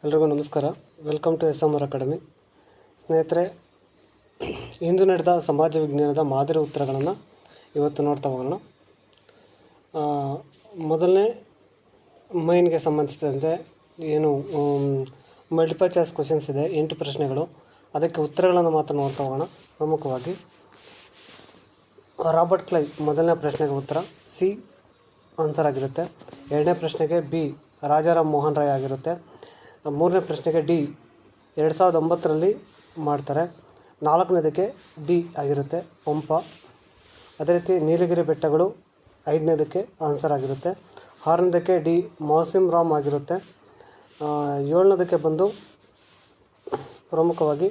ಎಲ್ರಿಗೂ ನಮಸ್ಕಾರ. Welcome to SMR academy. ಸ್ನೇಹಿತರೆ, ಇಂದು ನಡೆದ ಸಮಾಜ ವಿಜ್ಞಾನದ ಮಾದರಿ ಉತ್ತರಗಳನ್ನು ಇವತ್ತು ನೋಡ್ತಾ ಹೋಗೋಣ. ಮೊದಲನೇ ಮೈನ್ಗೆ ಸಂಬಂಧಿಸಿದಂತೆ ಏನು ಮಲ್ಟಿಪಲ್ ಚಾಯ್ಸ್ ಕ್ವಶನ್ಸ್ ಇದೆ, 8 ಪ್ರಶ್ನೆಗಳು. ಅದಕ್ಕೆ ಉತ್ತರಗಳನ್ನು ಮಾತ್ರ ನೋಡ್ತಾ ಹೋಗೋಣ. ಪ್ರಮುಖವಾಗಿ ರಾಬರ್ಟ್ ಕ್ಲೈವ್ ಮೊದಲನೇ ಪ್ರಶ್ನೆಗೆ ಉತ್ತರ ಸಿ ಆನ್ಸರ್ ಆಗಿರುತ್ತೆ. ಎರಡನೇ ಪ್ರಶ್ನೆಗೆ ಬಿ ರಾಜಾರಾಮ್ ಮೋಹನ್ ರಾಯ್ ಆಗಿರುತ್ತೆ. ಮೂರನೇ ಪ್ರಶ್ನೆಗೆ ಡಿ 2009ರಲ್ಲಿ ಮಾಡ್ತಾರೆ. ನಾಲ್ಕನೇದಕ್ಕೆ ಡಿ ಆಗಿರುತ್ತೆ ಪಂಪ. ಅದೇ ರೀತಿ ನೀಲಗಿರಿ ಬೆಟ್ಟಗಳು ಐದನೇದಕ್ಕೆ ಆನ್ಸರ್ ಆಗಿರುತ್ತೆ. ಆರನೇದಕ್ಕೆ ಡಿ ಮೌಸಿಮ್ ರಾಮ್ ಆಗಿರುತ್ತೆ. ಏಳನೇದಕ್ಕೆ ಬಂದು ಪ್ರಮುಖವಾಗಿ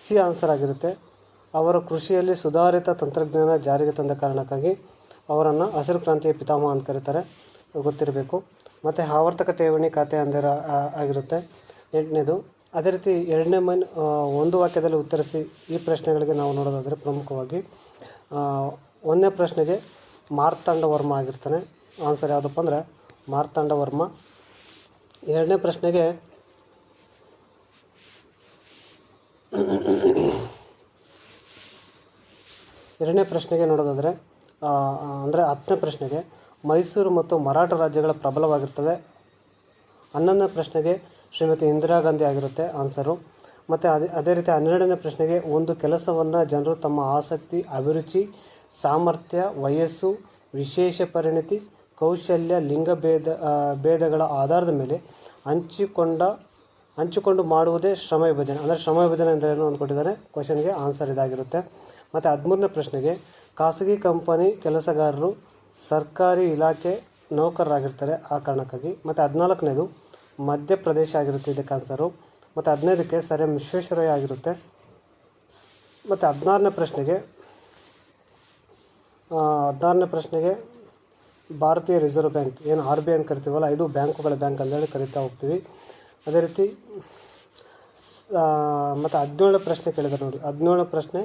ಸಿ ಆನ್ಸರ್ ಆಗಿರುತ್ತೆ. ಅವರ ಕೃಷಿಯಲ್ಲಿ ಸುಧಾರಿತ ತಂತ್ರಜ್ಞಾನ ಜಾರಿಗೆ ತಂದ ಕಾರಣಕ್ಕಾಗಿ ಅವರನ್ನು ಹಸಿರು ಕ್ರಾಂತಿಯ ಪಿತಾಮಹ ಅಂತ ಕರೀತಾರೆ, ಗೊತ್ತಿರಬೇಕು. ಮತ್ತು ಆವರ್ತಕ ಠೇವಣಿ ಖಾತೆ ಅಂದರೆ ಆಗಿರುತ್ತೆ ಎಂಟನೇದು. ಅದೇ ರೀತಿ ಎರಡನೇ ಮೈನ್ ಒಂದು ವಾಕ್ಯದಲ್ಲಿ ಉತ್ತರಿಸಿ ಈ ಪ್ರಶ್ನೆಗಳಿಗೆ ನಾವು ನೋಡೋದಾದರೆ ಪ್ರಮುಖವಾಗಿ ಒಂದನೇ ಪ್ರಶ್ನೆಗೆ ಮಾರ್ತಾಂಡ ವರ್ಮ ಆಗಿರ್ತಾನೆ. ಆನ್ಸರ್ ಯಾವುದಪ್ಪ ಅಂದರೆ ಮಾರ್ತಾಂಡ ವರ್ಮ. ಎರಡನೇ ಪ್ರಶ್ನೆಗೆ ನೋಡೋದಾದರೆ ಅಂದರೆ 10ನೇ ಪ್ರಶ್ನೆಗೆ ಮೈಸೂರು ಮತ್ತು ಮರಾಠ ರಾಜ್ಯಗಳ ಪ್ರಬಲವಾಗಿರ್ತವೆ. 11ನೇ ಪ್ರಶ್ನೆಗೆ ಶ್ರೀಮತಿ ಇಂದಿರಾ ಗಾಂಧಿ ಆಗಿರುತ್ತೆ ಆನ್ಸರು. ಮತ್ತು ಅದೇ ರೀತಿ 12ನೇ ಪ್ರಶ್ನೆಗೆ ಒಂದು ಕೆಲಸವನ್ನು ಜನರು ತಮ್ಮ ಆಸಕ್ತಿ, ಅಭಿರುಚಿ, ಸಾಮರ್ಥ್ಯ, ವಯಸ್ಸು, ವಿಶೇಷ ಪರಿಣಿತಿ, ಕೌಶಲ್ಯ, ಭೇದಗಳ ಆಧಾರದ ಮೇಲೆ ಹಂಚಿಕೊಂಡು ಮಾಡುವುದೇ ಶ್ರಮ ವಿಭಜನೆ. ಅಂದರೆ ಶ್ರಮ ವಿಭಜನೆ ಅಂದರೆ ಏನು ಅಂದ್ಕೊಟ್ಟಿದ್ದಾರೆ ಕ್ವಶನ್ಗೆ ಆನ್ಸರ್ ಇದಾಗಿರುತ್ತೆ. ಮತ್ತು 13ನೇ ಪ್ರಶ್ನೆಗೆ ಖಾಸಗಿ ಕಂಪನಿ ಕೆಲಸಗಾರರು ಸರ್ಕಾರಿ ಇಲಾಖೆ ನೌಕರರಾಗಿರ್ತಾರೆ ಆ ಕಾರಣಕ್ಕಾಗಿ. ಮತ್ತು 14ನೇದು ಮಧ್ಯಪ್ರದೇಶ ಆಗಿರುತ್ತೆ ಇದಕ್ಕೆ ಆನ್ಸರು. ಮತ್ತು 15ಕ್ಕೆ ಸರ್ ಎಂ ವಿಶ್ವೇಶ್ವರಯ್ಯ ಆಗಿರುತ್ತೆ. ಮತ್ತು 16ನೇ ಪ್ರಶ್ನೆಗೆ ಭಾರತೀಯ ರಿಸರ್ವ್ ಬ್ಯಾಂಕ್ ಏನು RBI ಅಂತ ಕರಿತೀವಲ್ಲ, ಇದು ಬ್ಯಾಂಕುಗಳ ಬ್ಯಾಂಕ್ ಅಂತೇಳಿ ಕರಿತಾ ಹೋಗ್ತೀವಿ. ಅದೇ ರೀತಿ ಮತ್ತು 17ನೇ ಪ್ರಶ್ನೆ ಕೇಳಿದ್ದಾರೆ ನೋಡಿ. 17ನೇ ಪ್ರಶ್ನೆ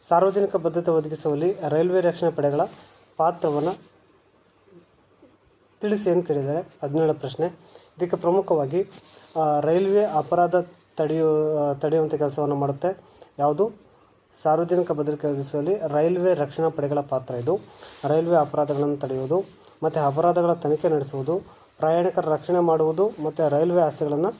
ಸಾರ್ವಜನಿಕ ಭದ್ರತೆ ಒದಗಿಸುವಲ್ಲಿ ರೈಲ್ವೆ ರಕ್ಷಣಾ ಪಡೆಗಳ ಪಾತ್ರವನ್ನು ತಿಳಿಸಿ ಅಂತ ಕೇಳಿದ್ದಾರೆ. 17ನೇ ಪ್ರಶ್ನೆ. ಇದಕ್ಕೆ ಪ್ರಮುಖವಾಗಿ ರೈಲ್ವೆ ಅಪರಾಧ ತಡೆಯುವಂಥ ಕೆಲಸವನ್ನು ಮಾಡುತ್ತೆ. ಯಾವುದು? ಸಾರ್ವಜನಿಕ ಭದ್ರತೆ ಒದಗಿಸುವಲ್ಲಿ ರೈಲ್ವೆ ರಕ್ಷಣಾ ಪಡೆಗಳ ಪಾತ್ರ ಇದು. ರೈಲ್ವೆ ಅಪರಾಧಗಳನ್ನು ತಡೆಯುವುದು ಮತ್ತು ಅಪರಾಧಗಳ ತನಿಖೆ ನಡೆಸುವುದು, ಪ್ರಯಾಣಿಕರ ರಕ್ಷಣೆ ಮಾಡುವುದು ಮತ್ತು ರೈಲ್ವೆ ಆಸ್ತಿಗಳನ್ನು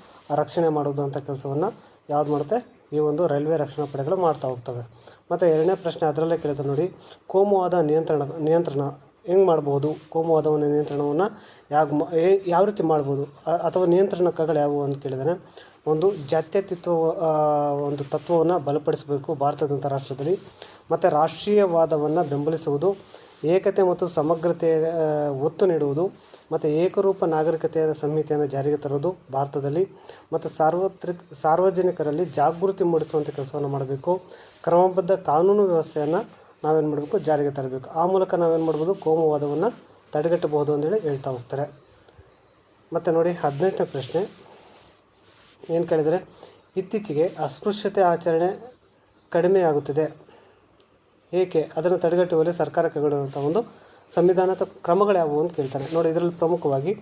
ರಕ್ಷಣೆ ಮಾಡುವುದು ಅಂತ ಕೆಲಸವನ್ನು ಯಾವ್ದು ಮಾಡುತ್ತೆ? ಈ ಒಂದು ರೈಲ್ವೆ ರಕ್ಷಣಾ ಪಡೆಗಳು ಮಾಡ್ತಾ ಹೋಗ್ತವೆ. ಮತ್ತು ಎರಡನೇ ಪ್ರಶ್ನೆ ಅದರಲ್ಲೇ ಕೇಳಿದ್ರೆ ನೋಡಿ, ಕೋಮುವಾದ ನಿಯಂತ್ರಣ ಹೆಂಗೆ ಮಾಡ್ಬೋದು? ಕೋಮುವಾದವನ್ನು ನಿಯಂತ್ರಣವನ್ನು ಯಾವ ರೀತಿ ಮಾಡ್ಬೋದು ಅಥವಾ ನಿಯಂತ್ರಣಗಳು ಯಾವುವು ಅಂತ ಕೇಳಿದರೆ, ಒಂದು ಜಾತ್ಯತೀತ ಒಂದು ತತ್ವವನ್ನು ಬಲಪಡಿಸಬೇಕು ಭಾರತದಂಥ ರಾಷ್ಟ್ರದಲ್ಲಿ. ಮತ್ತು ರಾಷ್ಟ್ರೀಯವಾದವನ್ನು ಬೆಂಬಲಿಸುವುದು, ಏಕತೆ ಮತ್ತು ಸಮಗ್ರತೆಯ ಒತ್ತು ನೀಡುವುದು ಮತ್ತು ಏಕರೂಪ ನಾಗರಿಕತೆಯ ಸಂಹಿತೆಯನ್ನು ಜಾರಿಗೆ ತರುವುದು ಭಾರತದಲ್ಲಿ. ಮತ್ತು ಸಾರ್ವಜನಿಕರಲ್ಲಿ ಜಾಗೃತಿ ಮೂಡಿಸುವಂಥ ಕೆಲಸವನ್ನು ಮಾಡಬೇಕು. ಕ್ರಮಬದ್ಧ ಕಾನೂನು ವ್ಯವಸ್ಥೆಯನ್ನು ನಾವೇನು ಮಾಡಬೇಕು? ಜಾರಿಗೆ ತರಬೇಕು. ಆ ಮೂಲಕ ನಾವೇನು ಮಾಡ್ಬೋದು? ಕೋಮುವಾದವನ್ನು ತಡೆಗಟ್ಟಬಹುದು ಅಂತೇಳಿ ಹೇಳ್ತಾ ಹೋಗ್ತಾರೆ. ಮತ್ತು ನೋಡಿ 18ನೇ ಪ್ರಶ್ನೆ ಏನು ಕೇಳಿದರೆ, ಇತ್ತೀಚೆಗೆ ಅಸ್ಪೃಶ್ಯತೆ ಆಚರಣೆ ಕಡಿಮೆಯಾಗುತ್ತಿದೆ, ಏಕೆ? ಅದನ್ನು ತಡೆಗಟ್ಟುವಲ್ಲಿ ಸರ್ಕಾರ ಕೈಗೊಂಡಿರುವಂಥ ಒಂದು ಸಂವಿಧಾನದ ಕ್ರಮಗಳು ಯಾವುವು ಅಂತ ಕೇಳ್ತಾರೆ. ನೋಡಿ, ಇದರಲ್ಲಿ ಪ್ರಮುಖವಾಗಿ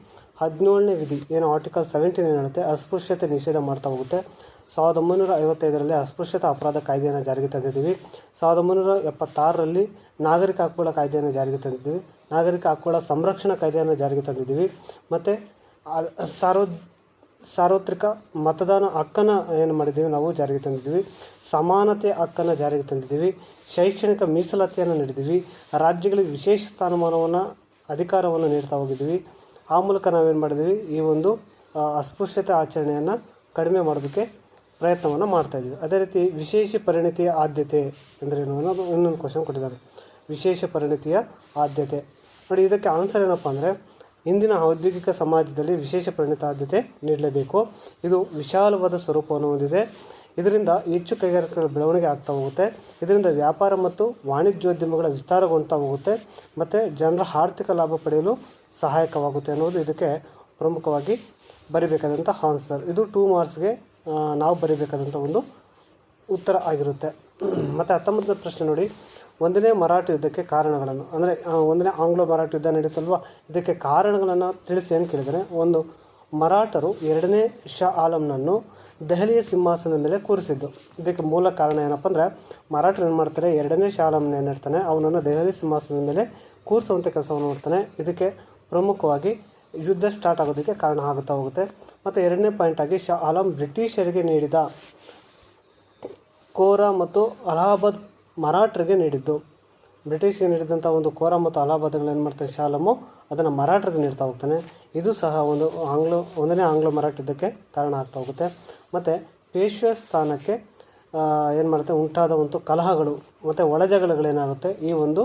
17ನೇ ವಿಧಿ ಏನು ಆರ್ಟಿಕಲ್ 17 ಏನು ಹೇಳುತ್ತೆ? ಅಸ್ಪೃಶ್ಯತೆ ನಿಷೇಧ ಮಾಡ್ತಾ ಹೋಗುತ್ತೆ. 1955ರಲ್ಲಿ ಅಸ್ಪೃಶ್ಯತಾ ಅಪರಾಧ ಕಾಯ್ದೆಯನ್ನು ಜಾರಿಗೆ ತಂದಿದ್ದೀವಿ. 1976ರಲ್ಲಿ ನಾಗರಿಕ ಹಕ್ಕುಗಳ ಕಾಯ್ದೆಯನ್ನು ಜಾರಿಗೆ ತಂದಿದ್ದೀವಿ. ನಾಗರಿಕ ಹಕ್ಕುಗಳ ಸಂರಕ್ಷಣಾ ಕಾಯ್ದೆಯನ್ನು ಜಾರಿಗೆ ತಂದಿದ್ದೀವಿ. ಮತ್ತು ಸಾರ್ವತ್ರಿಕ ಮತದಾನ ಹಕ್ಕನ್ನು ಏನು ಮಾಡಿದ್ದೀವಿ ನಾವು ಜಾರಿಗೆ ತಂದಿದ್ದೀವಿ. ಸಮಾನತೆ ಹಕ್ಕನ್ನು ಜಾರಿಗೆ ತಂದಿದ್ದೀವಿ. ಶೈಕ್ಷಣಿಕ ಮೀಸಲಾತಿಯನ್ನು ನೀಡಿದ್ದೀವಿ. ರಾಜ್ಯಗಳಿಗೆ ವಿಶೇಷ ಸ್ಥಾನಮಾನವನ್ನು ಅಧಿಕಾರವನ್ನು ನೀಡ್ತಾ ಹೋಗಿದ್ದೀವಿ. ಆ ಮೂಲಕ ನಾವೇನು ಮಾಡಿದ್ದೀವಿ? ಈ ಒಂದು ಅಸ್ಪೃಶ್ಯತೆ ಆಚರಣೆಯನ್ನು ಕಡಿಮೆ ಮಾಡೋದಕ್ಕೆ ಪ್ರಯತ್ನವನ್ನು ಮಾಡ್ತಾಯಿದ್ದೀವಿ. ಅದೇ ರೀತಿ ವಿಶೇಷ ಪರಿಣಿತಿಯ ಆದ್ಯತೆ ಅಂದ್ರೇನು ಅನ್ನೋದು ಇನ್ನೊಂದು ಕ್ವಶನ್ ಕೊಟ್ಟಿದ್ದಾರೆ. ವಿಶೇಷ ಪರಿಣಿತಿಯ ಆದ್ಯತೆ ನೋಡಿ, ಇದಕ್ಕೆ ಆನ್ಸರ್ ಏನಪ್ಪ ಅಂದರೆ, ಇಂದಿನ ಔದ್ಯೋಗಿಕ ಸಮಾಜದಲ್ಲಿ ವಿಶೇಷ ಪರಿಣಿತ ಆದ್ಯತೆ ನೀಡಲೇಬೇಕು. ಇದು ವಿಶಾಲವಾದ ಸ್ವರೂಪವನ್ನು ಹೊಂದಿದೆ. ಇದರಿಂದ ಹೆಚ್ಚು ಕೈಗಾರಿಕೆಗಳ ಬೆಳವಣಿಗೆ ಆಗ್ತಾ ಹೋಗುತ್ತೆ. ಇದರಿಂದ ವ್ಯಾಪಾರ ಮತ್ತು ವಾಣಿಜ್ಯೋದ್ಯಮಗಳ ವಿಸ್ತಾರಗೊಳ್ತಾ ಹೋಗುತ್ತೆ ಮತ್ತು ಜನರ ಆರ್ಥಿಕ ಲಾಭ ಪಡೆಯಲು ಸಹಾಯಕವಾಗುತ್ತೆ ಅನ್ನೋದು ಇದಕ್ಕೆ ಪ್ರಮುಖವಾಗಿ ಬರೀಬೇಕಾದಂಥ ಆನ್ಸರ್. ಇದು 2 ಮಾರ್ಕ್ಸ್ಗೆ ನಾವು ಬರೀಬೇಕಾದಂಥ ಒಂದು ಉತ್ತರ ಆಗಿರುತ್ತೆ. ಮತ್ತು 19ನೇ ಪ್ರಶ್ನೆ ನೋಡಿ, ಒಂದನೇ ಮರಾಠ ಯುದ್ಧಕ್ಕೆ ಕಾರಣಗಳನ್ನು, ಅಂದರೆ ಒಂದನೇ ಆಂಗ್ಲೋ ಮರಾಠ ಯುದ್ಧ ನಡೀತಲ್ವ, ಇದಕ್ಕೆ ಕಾರಣಗಳನ್ನು ತಿಳಿಸಿ ಅಂತ ಕೇಳಿದರೆ, ಒಂದು, ಮರಾಠರು ಎರಡನೇ ಶಾ ಆಲಂನನ್ನು ದೆಹಲಿಯ ಸಿಂಹಾಸನದ ಮೇಲೆ ಕೂರಿಸಿದ್ದು. ಇದಕ್ಕೆ ಮೂಲ ಕಾರಣ ಏನಪ್ಪ ಅಂದರೆ, ಮರಾಠರು ಏನು ಮಾಡ್ತಾರೆ, ಎರಡನೇ ಶಾ ಆಲಂನ ಏನಿರ್ತಾನೆ ಅವನನ್ನು ದೆಹಲಿ ಸಿಂಹಾಸನದ ಮೇಲೆ ಕೂರಿಸುವಂಥ ಕೆಲಸವನ್ನು ಮಾಡ್ತಾನೆ. ಇದಕ್ಕೆ ಪ್ರಮುಖವಾಗಿ ಯುದ್ಧ ಸ್ಟಾರ್ಟ್ ಆಗೋದಕ್ಕೆ ಕಾರಣ ಆಗುತ್ತಾ ಹೋಗುತ್ತೆ. ಮತ್ತು ಎರಡನೇ ಪಾಯಿಂಟಾಗಿ ಶಾ ಆಲಂ ಬ್ರಿಟಿಷರಿಗೆ ನೀಡಿದ ಕೋರಾ ಮತ್ತು ಅಲಹಾಬಾದ್ ಮರಾಠರಿಗೆ ನೀಡಿದ್ದು. ಬ್ರಿಟಿಷ್ಗೆ ನೀಡಿದಂಥ ಒಂದು ಕೋರಾ ಮತ್ತು ಅಲಹಾಬಾದ್ಗಳು ಏನು ಮಾಡ್ತಾರೆ ಶಾ ಆಲಮು ಅದನ್ನು ಮರಾಠರಿಗೆ ನೀಡ್ತಾ ಹೋಗ್ತಾನೆ. ಇದು ಸಹ ಒಂದನೇ ಆಂಗ್ಲೋ ಮರಾಠ ಯುದ್ಧಕ್ಕೆ ಕಾರಣ ಆಗ್ತಾ ಹೋಗುತ್ತೆ. ಮತ್ತು ಪೇಶ್ವೆ ಸ್ಥಾನಕ್ಕೆ ಏನು ಮಾಡುತ್ತೆ ಉಂಟಾದ ಒಂದು ಕಲಹಗಳು ಮತ್ತು ಒಳಜಗಳಗಳೇನಾಗುತ್ತೆ ಈ ಒಂದು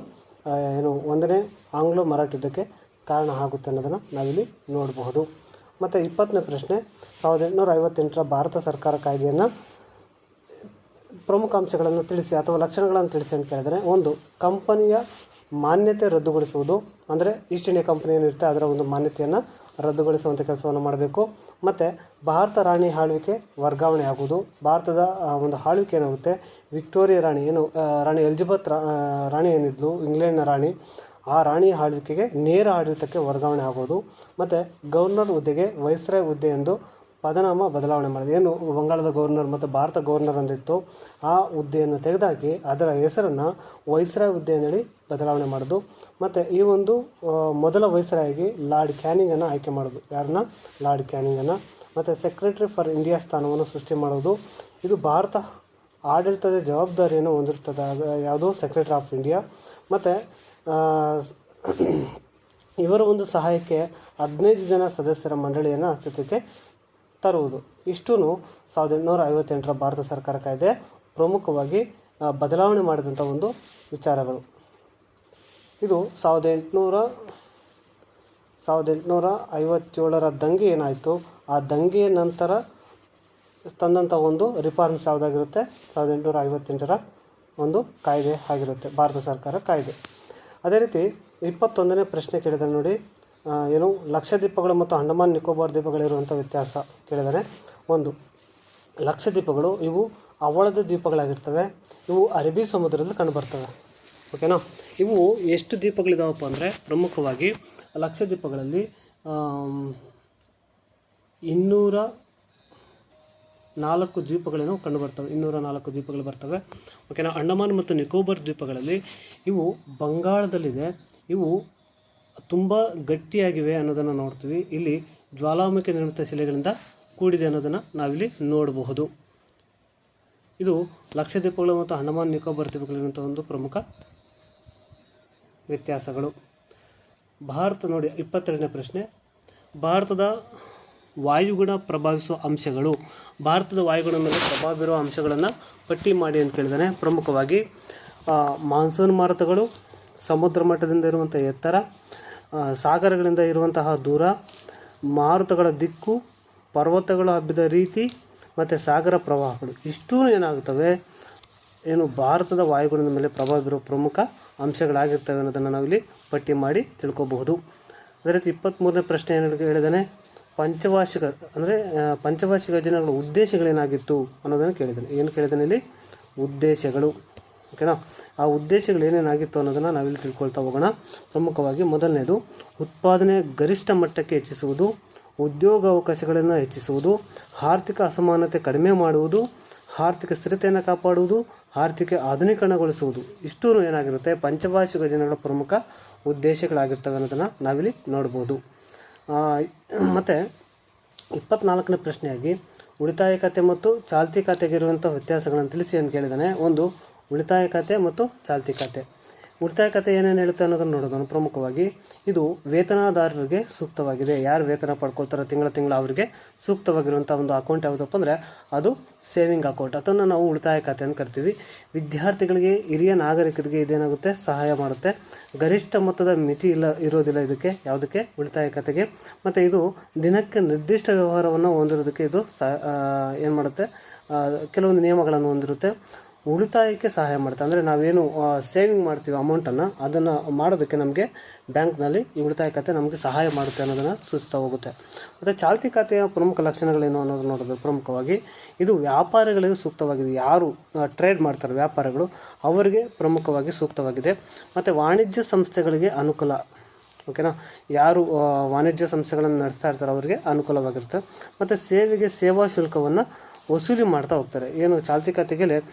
ಒಂದನೇ ಆಂಗ್ಲೋ ಮರಾಠ ಯುದ್ಧಕ್ಕೆ ಕಾರಣ ಆಗುತ್ತೆ ಅನ್ನೋದನ್ನು ನಾವಿಲ್ಲಿ ನೋಡಬಹುದು. ಮತ್ತು 20ನೇ ಪ್ರಶ್ನೆ, 1858ರ ಭಾರತ ಸರ್ಕಾರ ಕಾಯ್ದೆಯನ್ನು ಪ್ರಮುಖ ಅಂಶಗಳನ್ನು ತಿಳಿಸಿ ಅಥವಾ ಲಕ್ಷಣಗಳನ್ನು ತಿಳಿಸಿ ಅಂತ ಕೇಳಿದರೆ, ಒಂದು, ಕಂಪನಿಯ ಮಾನ್ಯತೆ ರದ್ದುಗೊಳಿಸುವುದು, ಅಂದರೆ ಈಸ್ಟ್ ಇಂಡಿಯಾ ಕಂಪನಿ ಏನಿರುತ್ತೆ ಅದರ ಒಂದು ಮಾನ್ಯತೆಯನ್ನು ರದ್ದುಗೊಳಿಸುವಂಥ ಕೆಲಸವನ್ನು ಮಾಡಬೇಕು. ಮತ್ತು ಭಾರತ ರಾಣಿ ಆಳ್ವಿಕೆ ವರ್ಗಾವಣೆ ಆಗುವುದು. ಭಾರತದ ಒಂದು ಆಳ್ವಿಕೆ ಏನಾಗುತ್ತೆ, ವಿಕ್ಟೋರಿಯಾ ರಾಣಿ ರಾಣಿ ಎಲಿಜಬೆತ್ ರಾಣಿ ಏನಿದ್ಲು ಇಂಗ್ಲೆಂಡ್ನ ರಾಣಿ, ಆ ರಾಣಿಯ ಆಳ್ವಿಕೆಗೆ ನೇರ ಆಡಳಿತಕ್ಕೆ ವರ್ಗಾವಣೆ ಆಗೋದು. ಮತ್ತು ಗವರ್ನರ್ ಹುದ್ದೆಗೆ ವೈಸ್ರಾಯ್ ಹುದ್ದೆ ಎಂದು ಪದನಾಮ ಬದಲಾವಣೆ ಮಾಡಿದೆ. ಏನು ಬಂಗಾಳದ ಗವರ್ನರ್ ಮತ್ತು ಭಾರತ ಗವರ್ನರ್ ಅಂದಿತ್ತು, ಆ ಹುದ್ದೆಯನ್ನು ತೆಗೆದುಹಾಕಿ ಅದರ ಹೆಸರನ್ನು ವೈಸ್ರಾಯ್ ಹುದ್ದೆ ಅಂತೇಳಿ ಬದಲಾವಣೆ ಮಾಡೋದು. ಮತ್ತು ಈ ಒಂದು ಮೊದಲ ವೈಸ್ರಾಯ್ಗೆ ಲಾರ್ಡ್ ಕ್ಯಾನಿಂಗನ್ನು ಆಯ್ಕೆ ಮಾಡೋದು. ಯಾರನ್ನ? ಲಾರ್ಡ್ ಕ್ಯಾನಿಂಗನ್ನು. ಮತ್ತು ಸೆಕ್ರೆಟರಿ ಫಾರ್ ಇಂಡಿಯಾ ಸ್ಥಾನವನ್ನು ಸೃಷ್ಟಿ ಮಾಡೋದು. ಇದು ಭಾರತ ಆಡಳಿತದ ಜವಾಬ್ದಾರಿಯನ್ನು ಹೊಂದಿರ್ತದೆ. ಯಾವುದು? Secretary of India. ಮತ್ತು ಇವರ ಒಂದು ಸಹಾಯಕ್ಕೆ 15 ಜನ ಸದಸ್ಯರ ಮಂಡಳಿಯನ್ನು ಅಸ್ತಿತ್ವಕ್ಕೆ ತರುವುದು. ಇಷ್ಟೂ 1858ರ ಭಾರತ ಸರ್ಕಾರ ಕಾಯ್ದೆ ಪ್ರಮುಖವಾಗಿ ಬದಲಾವಣೆ ಮಾಡಿದಂಥ ಒಂದು ವಿಚಾರಗಳು. ಇದು 1857ರ ದಂಗೆ ಏನಾಯಿತು, ಆ ದಂಗೆಯ ನಂತರ ತಂದಂಥ ಒಂದು ರಿಫಾರ್ಮ್ಸ್ ಯಾವುದಾಗಿರುತ್ತೆ, 1858ರ ಒಂದು ಕಾಯ್ದೆ ಆಗಿರುತ್ತೆ, ಭಾರತ ಸರ್ಕಾರ ಕಾಯ್ದೆ. ಅದೇ ರೀತಿ 21ನೇ ಪ್ರಶ್ನೆ ಕೇಳಿದರೆ ನೋಡಿ, ಲಕ್ಷದ್ವೀಪಗಳು ಮತ್ತು ಅಂಡಮಾನ್ ನಿಕೋಬಾರ್ ದ್ವೀಪಗಳಿರುವಂಥ ವ್ಯತ್ಯಾಸ ಕೇಳಿದರೆ, ಒಂದು, ಲಕ್ಷದ್ವೀಪಗಳು ಇವು ಹವಳದ ದ್ವೀಪಗಳಾಗಿರ್ತವೆ. ಇವು ಅರಬ್ಬಿ ಸಮುದ್ರದಲ್ಲಿ ಕಂಡುಬರ್ತವೆ. ಓಕೆನಾ. ಇವು ಎಷ್ಟು ದ್ವೀಪಗಳಿದಾವಪ್ಪ ಅಂದರೆ, ಪ್ರಮುಖವಾಗಿ ಲಕ್ಷದ್ವೀಪಗಳಲ್ಲಿ 204 ದ್ವೀಪಗಳೇನೋ ಕಂಡುಬರ್ತವೆ. 204 ದ್ವೀಪಗಳು ಬರ್ತವೆ. ಓಕೆನಾ. ಅಂಡಮಾನ್ ಮತ್ತು ನಿಕೋಬಾರ್ ದ್ವೀಪಗಳಲ್ಲಿ ಇವು ಬಂಗಾಳದಲ್ಲಿದೆ. ಇವು ತುಂಬ ಗಟ್ಟಿಯಾಗಿವೆ ಅನ್ನೋದನ್ನು ನೋಡ್ತೀವಿ. ಇಲ್ಲಿ ಜ್ವಾಲಾಮುಖಿ ನಿರ್ಮಿತ ಶಿಲೆಗಳಿಂದ ಕೂಡಿದೆ ಅನ್ನೋದನ್ನು ನಾವಿಲ್ಲಿ ನೋಡಬಹುದು. ಇದು ಲಕ್ಷದ್ವೀಪಗಳು ಮತ್ತು ಅಂಡಮಾನ್ ನಿಕೋಬಾರ್ ದ್ವೀಪಗಳಿರುವಂಥ ಒಂದು ಪ್ರಮುಖ ವ್ಯತ್ಯಾಸಗಳು. ಭಾರತ ನೋಡಿ, 22ನೇ ಪ್ರಶ್ನೆ, ಭಾರತದ ವಾಯುಗುಣ ಪ್ರಭಾವಿಸುವ ಅಂಶಗಳು. ಭಾರತದ ವಾಯುಗುಣ ಮೇಲೆ ಪ್ರಭಾವ ಬೀರುವ ಅಂಶಗಳನ್ನು ಪಟ್ಟಿ ಮಾಡಿ ಅಂತ ಕೇಳಿದಾನೆ. ಪ್ರಮುಖವಾಗಿ ಮಾನ್ಸೂನ್ ಮಾರುತಗಳು, ಸಮುದ್ರ ಮಟ್ಟದಿಂದ ಇರುವಂಥ ಎತ್ತರ, ಸಾಗರಗಳಿಂದ ಇರುವಂತಹ ದೂರ, ಮಾರುತಗಳ ದಿಕ್ಕು, ಪರ್ವತಗಳು ಹಬ್ಬಿದ ರೀತಿ ಮತ್ತು ಸಾಗರ ಪ್ರವಾಹಗಳು. ಇಷ್ಟೂ ಏನಾಗುತ್ತವೆ, ಭಾರತದ ವಾಯುಗುಣದ ಮೇಲೆ ಪ್ರಭಾವ ಬೀರುವ ಪ್ರಮುಖ ಅಂಶಗಳಾಗಿರ್ತವೆ ಅನ್ನೋದನ್ನು ನಾವಿಲ್ಲಿ ಪಟ್ಟಿ ಮಾಡಿ ತಿಳ್ಕೊಬಹುದು. ಅದೇ ರೀತಿ 23ನೇ ಪ್ರಶ್ನೆ ಹೇಳಿದಾನೆ, ಪಂಚವಾರ್ಷಿಕ ಯೋಜನೆಗಳ ಉದ್ದೇಶಗಳೇನಾಗಿತ್ತು ಅನ್ನೋದನ್ನು ಕೇಳಿದ್ದಾನೆ. ಏನು ಕೇಳಿದ್ದಾನೆ ಇಲ್ಲಿ? ಉದ್ದೇಶಗಳು. ಓಕೆನಾ. ಆ ಉದ್ದೇಶಗಳು ಏನೇನಾಗಿತ್ತು ಅನ್ನೋದನ್ನು ನಾವಿಲ್ಲಿ ತಿಳ್ಕೊಳ್ತಾ ಹೋಗೋಣ. ಪ್ರಮುಖವಾಗಿ ಮೊದಲನೇದು, ಉತ್ಪಾದನೆ ಗರಿಷ್ಠ ಮಟ್ಟಕ್ಕೆ ಹೆಚ್ಚಿಸುವುದು, ಉದ್ಯೋಗಾವಕಾಶಗಳನ್ನು ಹೆಚ್ಚಿಸುವುದು, ಆರ್ಥಿಕ ಅಸಮಾನತೆ ಕಡಿಮೆ ಮಾಡುವುದು, ಆರ್ಥಿಕ ಸ್ಥಿರತೆಯನ್ನು ಕಾಪಾಡುವುದು, ಆರ್ಥಿಕ ಆಧುನೀಕರಣಗೊಳಿಸುವುದು. ಇಷ್ಟೂ ಏನಾಗಿರುತ್ತೆ, ಪಂಚವಾರ್ಷಿಕ ಯೋಜನೆಗಳ ಪ್ರಮುಖ ಉದ್ದೇಶಗಳಾಗಿರ್ತವೆ ಅನ್ನೋದನ್ನು ನಾವಿಲ್ಲಿ ನೋಡ್ಬೋದು. ಮತ್ತು 24ನೇ ಪ್ರಶ್ನೆಯಾಗಿ, ಉಳಿತಾಯ ಖಾತೆ ಮತ್ತು ಚಾಲ್ತಿ ಖಾತೆಗಿರುವಂಥ ವ್ಯತ್ಯಾಸಗಳನ್ನು ತಿಳಿಸಿ ಅಂತ ಕೇಳಿದ್ದಾನೆ. ಒಂದು, ಉಳಿತಾಯ ಖಾತೆ ಮತ್ತು ಚಾಲ್ತಿ ಖಾತೆ. ಉಳಿತಾಯ ಖಾತೆ ಏನೇನು ಹೇಳುತ್ತೆ ಅನ್ನೋದನ್ನು ನೋಡೋದು. ಪ್ರಮುಖವಾಗಿ ಇದು ವೇತನದಾರರಿಗೆ ಸೂಕ್ತವಾಗಿದೆ. ಯಾರು ವೇತನ ಪಡ್ಕೊಳ್ತಾರೆ ತಿಂಗಳ ಅವರಿಗೆ ಸೂಕ್ತವಾಗಿರುವಂಥ ಒಂದು ಅಕೌಂಟ್ ಯಾವುದಪ್ಪ ಅಂದರೆ ಅದು ಸೇವಿಂಗ್ ಅಕೌಂಟ್. ಅದನ್ನು ನಾವು ಉಳಿತಾಯ ಖಾತೆ ಅಂತ ಕರಿತೀವಿ. ವಿದ್ಯಾರ್ಥಿಗಳಿಗೆ, ಹಿರಿಯ ನಾಗರಿಕರಿಗೆ ಇದೇನಾಗುತ್ತೆ, ಸಹಾಯ ಮಾಡುತ್ತೆ. ಗರಿಷ್ಠ ಮೊತ್ತದ ಮಿತಿ ಇರೋದಿಲ್ಲ ಇದಕ್ಕೆ, ಯಾವುದಕ್ಕೆ? ಉಳಿತಾಯ ಖಾತೆಗೆ. ಮತ್ತು ಇದು ದಿನಕ್ಕೆ ನಿರ್ದಿಷ್ಟ ವ್ಯವಹಾರವನ್ನು ಹೊಂದಿರೋದಕ್ಕೆ ಇದು ಏನು ಮಾಡುತ್ತೆ, ಕೆಲವೊಂದು ನಿಯಮಗಳನ್ನು ಹೊಂದಿರುತ್ತೆ. ಉಳಿತಾಯಕ್ಕೆ ಸಹಾಯ ಮಾಡುತ್ತೆ. ಅಂದರೆ ನಾವೇನು ಸೇವಿಂಗ್ ಮಾಡ್ತೀವಿ ಅಮೌಂಟನ್ನು, ಅದನ್ನು ಮಾಡೋದಕ್ಕೆ ನಮಗೆ ಬ್ಯಾಂಕ್ನಲ್ಲಿ ಈ ಉಳಿತಾಯ ಖಾತೆ ನಮಗೆ ಸಹಾಯ ಮಾಡುತ್ತೆ ಅನ್ನೋದನ್ನು ಸೂಚಿಸ್ತಾ ಹೋಗುತ್ತೆ. ಮತ್ತು ಚಾಲ್ತಿ ಖಾತೆಯ ಪ್ರಮುಖ ಲಕ್ಷಣಗಳೇನು ಅನ್ನೋದು ನೋಡೋದು ಪ್ರಮುಖವಾಗಿ ಇದು ವ್ಯಾಪಾರಿಗಳಿಗೆ ಸೂಕ್ತವಾಗಿದೆ. ಯಾರು ಟ್ರೇಡ್ ಮಾಡ್ತಾರೆ ವ್ಯಾಪಾರಿಗಳು ಅವರಿಗೆ ಪ್ರಮುಖವಾಗಿ ಸೂಕ್ತವಾಗಿದೆ. ಮತ್ತು ವಾಣಿಜ್ಯ ಸಂಸ್ಥೆಗಳಿಗೆ ಅನುಕೂಲ. ಓಕೆನಾ, ಯಾರು ವಾಣಿಜ್ಯ ಸಂಸ್ಥೆಗಳನ್ನು ನಡೆಸ್ತಾ ಇರ್ತಾರೆ ಅವರಿಗೆ ಅನುಕೂಲವಾಗಿರುತ್ತೆ. ಮತ್ತು ಸೇವಾ ಶುಲ್ಕವನ್ನು ವಸೂಲಿ ಮಾಡ್ತಾ ಹೋಗ್ತಾರೆ. ಏನು ಚಾಲ್ತಿ ಖಾತೆಗೆ